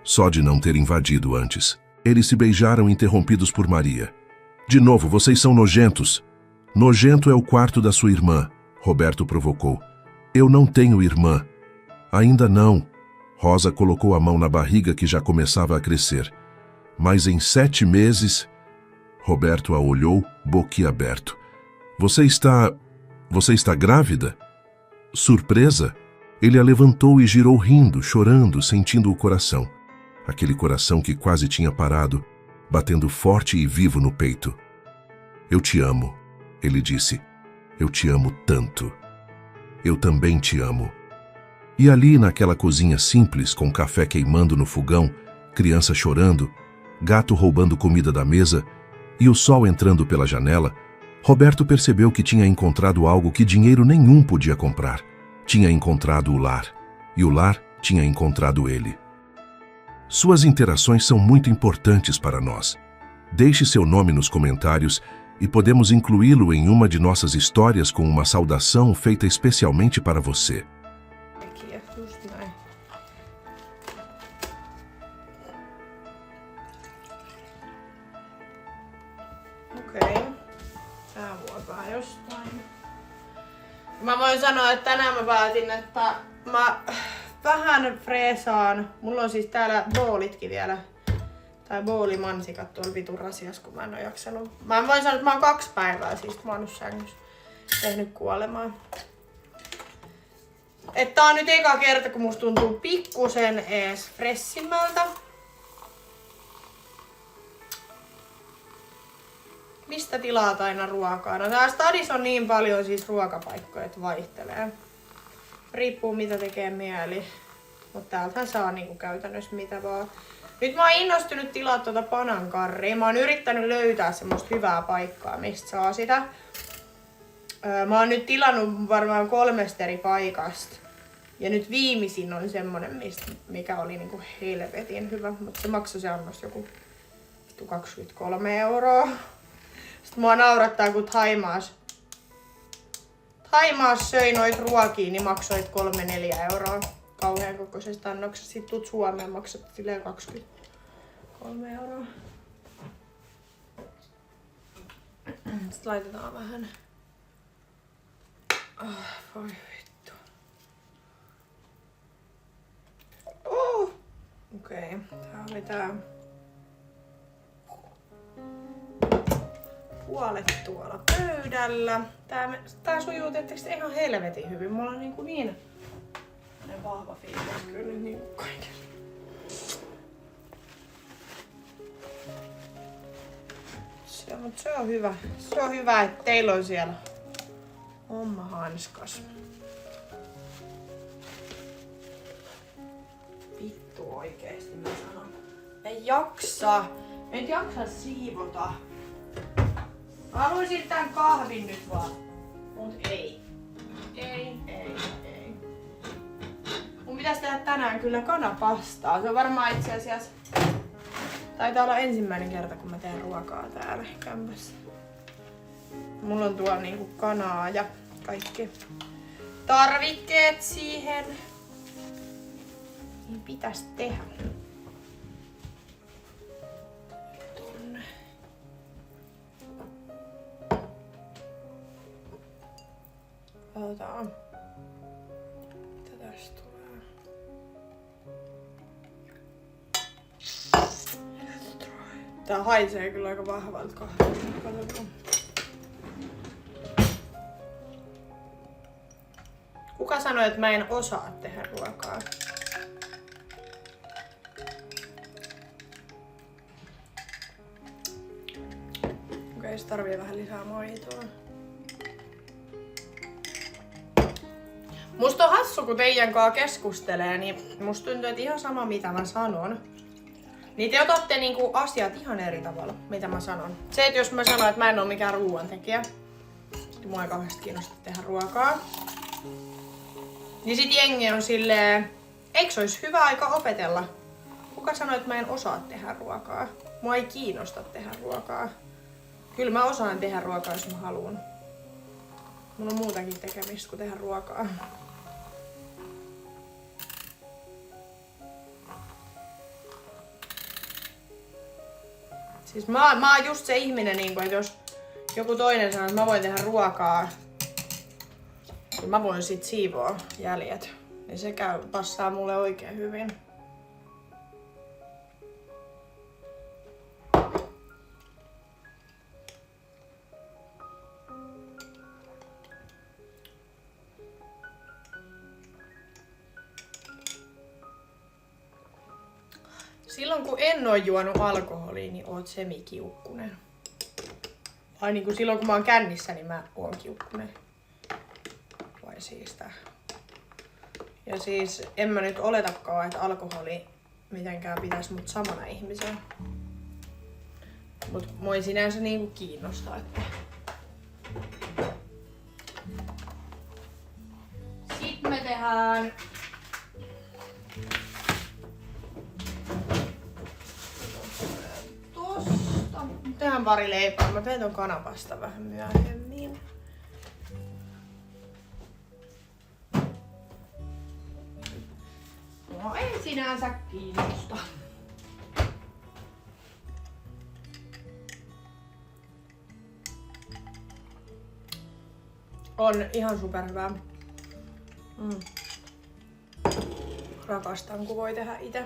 Só de não ter invadido antes. Eles se beijaram interrompidos por Maria. De novo, vocês são nojentos. Nojento é o quarto da sua irmã, Roberto provocou. Eu não tenho irmã. Ainda não. Rosa colocou a mão na barriga que já começava a crescer. Mas em 7 meses... Roberto a olhou, boquiaberto. Você está grávida? Surpresa? Ele a levantou e girou rindo, chorando, sentindo o coração. Aquele coração que quase tinha parado, batendo forte e vivo no peito. Eu te amo, ele disse. Eu te amo tanto. Eu também te amo. E ali naquela cozinha simples, com café queimando no fogão, criança chorando, gato roubando comida da mesa e o sol entrando pela janela, Roberto percebeu que tinha encontrado algo que dinheiro nenhum podia comprar. Tinha encontrado o lar, e o lar tinha encontrado ele. Suas interações são muito importantes para nós. Deixe seu nome nos comentários e podemos incluí-lo em uma de nossas histórias com uma saudação feita especialmente para você. Aqui é just näin. Okei. Tää vuotaa jostain. Mä voin sanoa, että tänään mä päätin, että mä vähän freesaan. Mulla on siis täällä boolitkin vielä. Tai boolimansikat tuolla vitun rasias, kun mä en oo jaksanut. Mä voin sanoa, että mä oon 2 päivää siis mä oon nyt sängyssä tehnyt kuolemaan. Että tää on nyt eka kerta, kun musta tuntuu pikkusen ees fressimmältä. Mistä tilaat aina ruokaa? No tää stadissa on niin paljon siis ruokapaikkoja, että vaihtelee. Riippuu mitä tekee mieli. Mutta täältähän saa niinku käytännössä mitä vaan. Nyt mä oon innostunut tilaa tuota panankarria. Mä oon yrittänyt löytää semmoista hyvää paikkaa, mistä saa sitä. Mä oon nyt tilannut varmaan 3 eri paikasta. Ja nyt viimeisin on semmonen, mikä oli niinku helvetin hyvä. Mutta se maksoi se annos joku 23 €. Sitten mua naurattaa, kun Thaimaassa söi noit ruokia, niin maksoit 3-4 € kauhean kokoisesta annoksesta. Sitten tuut Suomeen, maksat silleen 23 €. Sitten laitetaan vähän. Voi vittu. Okei, tää oli tää. Puolet tuolla pöydällä. Tää sujuu tietysti ihan helvetin hyvin. Mulla on niin vahva fiilis kyllä niin kaiken. Se on hyvä. Se on hyvä, että teillä on siellä homma hanskas. Vittu oikeesti mä sanon. En jaksa. En jaksa siivota. Mä haluaisin tän kahvin nyt vaan. Mut ei. Ei. Mun pitäis tehdä tänään kyllä kanapastaa. Se on varmaan itse asiassa... Taitaa olla ensimmäinen kerta kun mä teen ruokaa täällä kämpässä. Mulla on tuolla niinku kanaa ja kaikki tarvikkeet siihen. Niin pitäis tehdä. Katsotaan. Mitä tästä tulee? Tää haisee kyllä aika vahvalta kahvilta. Katsotaan. Kuka sanoi, että mä en osaa tehdä ruokaa? Okei, se tarvii vähän lisää maitoa. Musta on hassu, kun teidän kanssa keskustelee, niin musta tuntuu, että ihan sama mitä mä sanon. Niin te otatte niinku asiat ihan eri tavalla, mitä mä sanon. Se, että jos mä sanon, että mä en oo mikään ruoantekijä, niin mua ei kauheasti kiinnosta tehdä ruokaa. Niin sit jengi on silleen, eikö se olisi hyvä aika opetella? Kuka sanoi, että mä en osaa tehdä ruokaa? Mua ei kiinnosta tehdä ruokaa. Kyllä mä osaan tehdä ruokaa, jos mä haluan. Mulla on muutakin tekemistä kuin tehdä ruokaa. Siis mä oon just se ihminen, että jos joku toinen sanoo, että mä voin tehdä ruokaa, niin mä voin sit siivoa jäljet. Niin se passaa mulle oikein hyvin. Silloin kun en oo juonut alkoholia, niin oot semikiukkunen. Vai niin kuin silloin kun mä oon kännissä, niin mä oon kiukkunen. Vai siis tää. Ja siis en mä nyt oletakaan, että alkoholi mitenkään pitäis mut samana ihmisenä. Mut mua ei sinänsä niinku kiinnostaa, että... Sitten me tehdään... Tehdään pari leipää. Mä teen ton kanapasta vähän myöhemmin. No ei sinänsä kiinnosta. On ihan superhyvää. Rakastan, kun voi tehdä itse.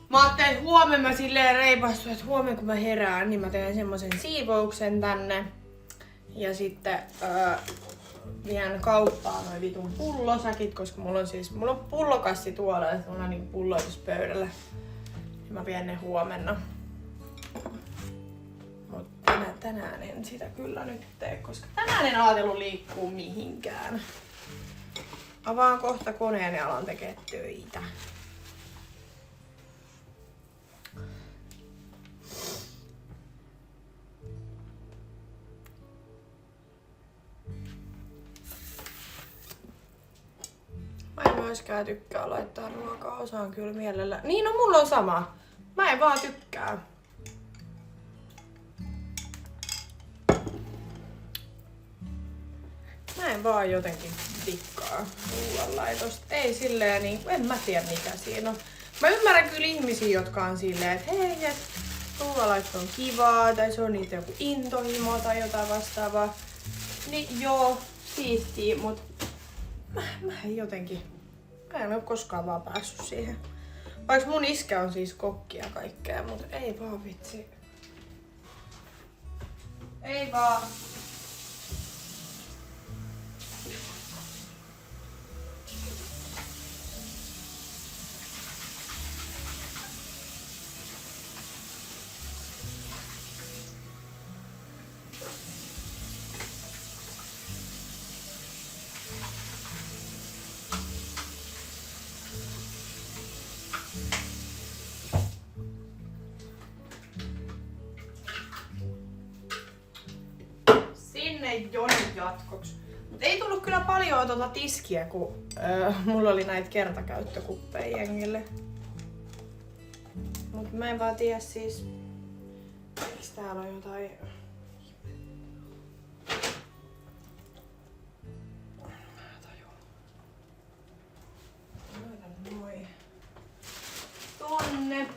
Mä ajattelin, että huomenna mä silleen reipastuin, että huomenna kun mä herään, niin mä teen semmosen siivouksen tänne. Ja sitten vien kauppaan noin vitun pullosäkit, koska mulla on pullokassi tuolla, että mulla on niin pulloitus pöydällä. Ja mä vien ne huomenna. Mutta tänään en sitä kyllä nyt tee, koska tänään en ajatellut liikkuu mihinkään. Avaan kohta koneen ja alan tekee töitä. Mä en myöskään tykkää laittaa ruokaa, osaan kyllä mielellä. Niin, no mulla on sama. Mä en vaan tykkää. Mä en vaan jotenkin tikkaa ruoanlaitosta. Ei silleen niin, en mä tiedä mikä siinä on. Mä ymmärrän kyllä ihmisiä, jotka on silleen, että hei, et ruoanlaitto on kivaa, tai se on niitä joku intohimo tai jotain vastaavaa. Niin joo, siistiä, mut mä en jotenkin, mä en oo koskaan vaan päässyt siihen. Vaikka mun iskä on siis kokki ja kaikkea, mut ei vaan vitsi. Ei vaan. Jonin jatkoksi. Mut ei tullut kyllä paljon tuota tiskiä, kun mulla oli näitä kertakäyttökuppeja jengille. Mut mä en vaan tiedä siis, eiks täällä on jotain... Mä tajun. tänne.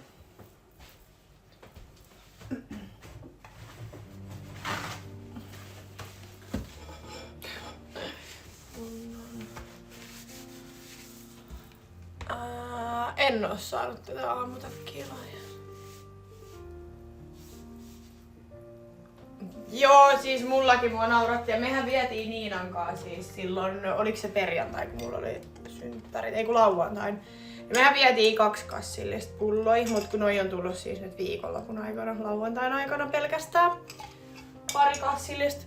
En oo saanut tätä aamutakkia lahjaa. Joo, siis mullakin mua nauratti ja mehän vietiin Niinan kanssa siis silloin, oliko se perjantai kun mulla oli synttärit, ei kun lauantain. Ja mehän vietiin 2 kassillista pulloi, mut kun noi on tullut siis nyt viikonlopun aikana, lauantain aikana pelkästään 2 kassillista.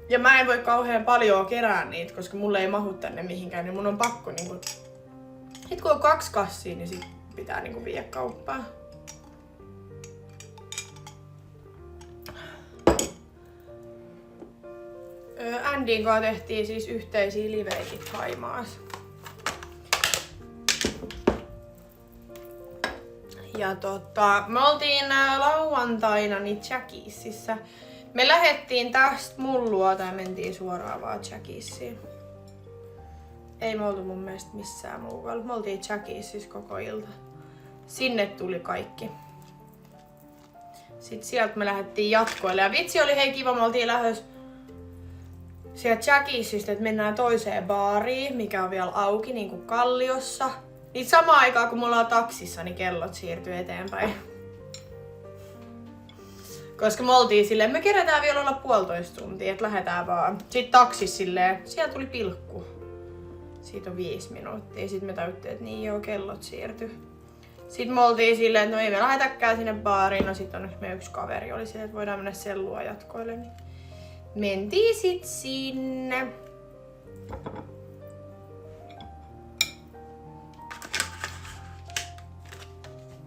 Ja mä en voi kauhean paljon kerää niitä, koska mulle ei mahu tänne mihinkään, niin mun on pakko niinku... Sit kun on 2 kassia, niin sit pitää niinku viedä kauppaan. Andin kanssa tehtiin siis yhteisiä liveitä Thaimaassa. Ja me oltiin lauantaina niin Jackiesissä. Me lähettiin tästä mun luota ja mentiin suoraan vaan Jackiesiin. Ei me oltu mun mielestä missään muualla. Me oltiin Jackiesissä koko ilta. Sinne tuli kaikki. Sitten sieltä me lähdettiin jatkoille. Ja vitsi oli hei kiva, me oltiin lähdössä sieltä Jackiesistä, että mennään toiseen baariin, mikä on vielä auki, niin kuin Kalliossa. Niin samaan aikaan kun me ollaan taksissa, niin kellot siirtyy eteenpäin. Koska me oltiin silleen, me kerätään vielä olla 1,5 tuntia, että lähdetään vaan. Sitten taksissa silleen, siellä tuli pilkku. Siitä on 5 minuuttia. Sitten me tajuttiin, että niin joo, kellot siirtyi. Sitten me oltiin silleen, että no ei me lähdetäkään sinne baariin. No sit on meidän yksi kaveri oli silleen, että voidaan mennä sellua jatkoille. Niin mentiin sit sinne.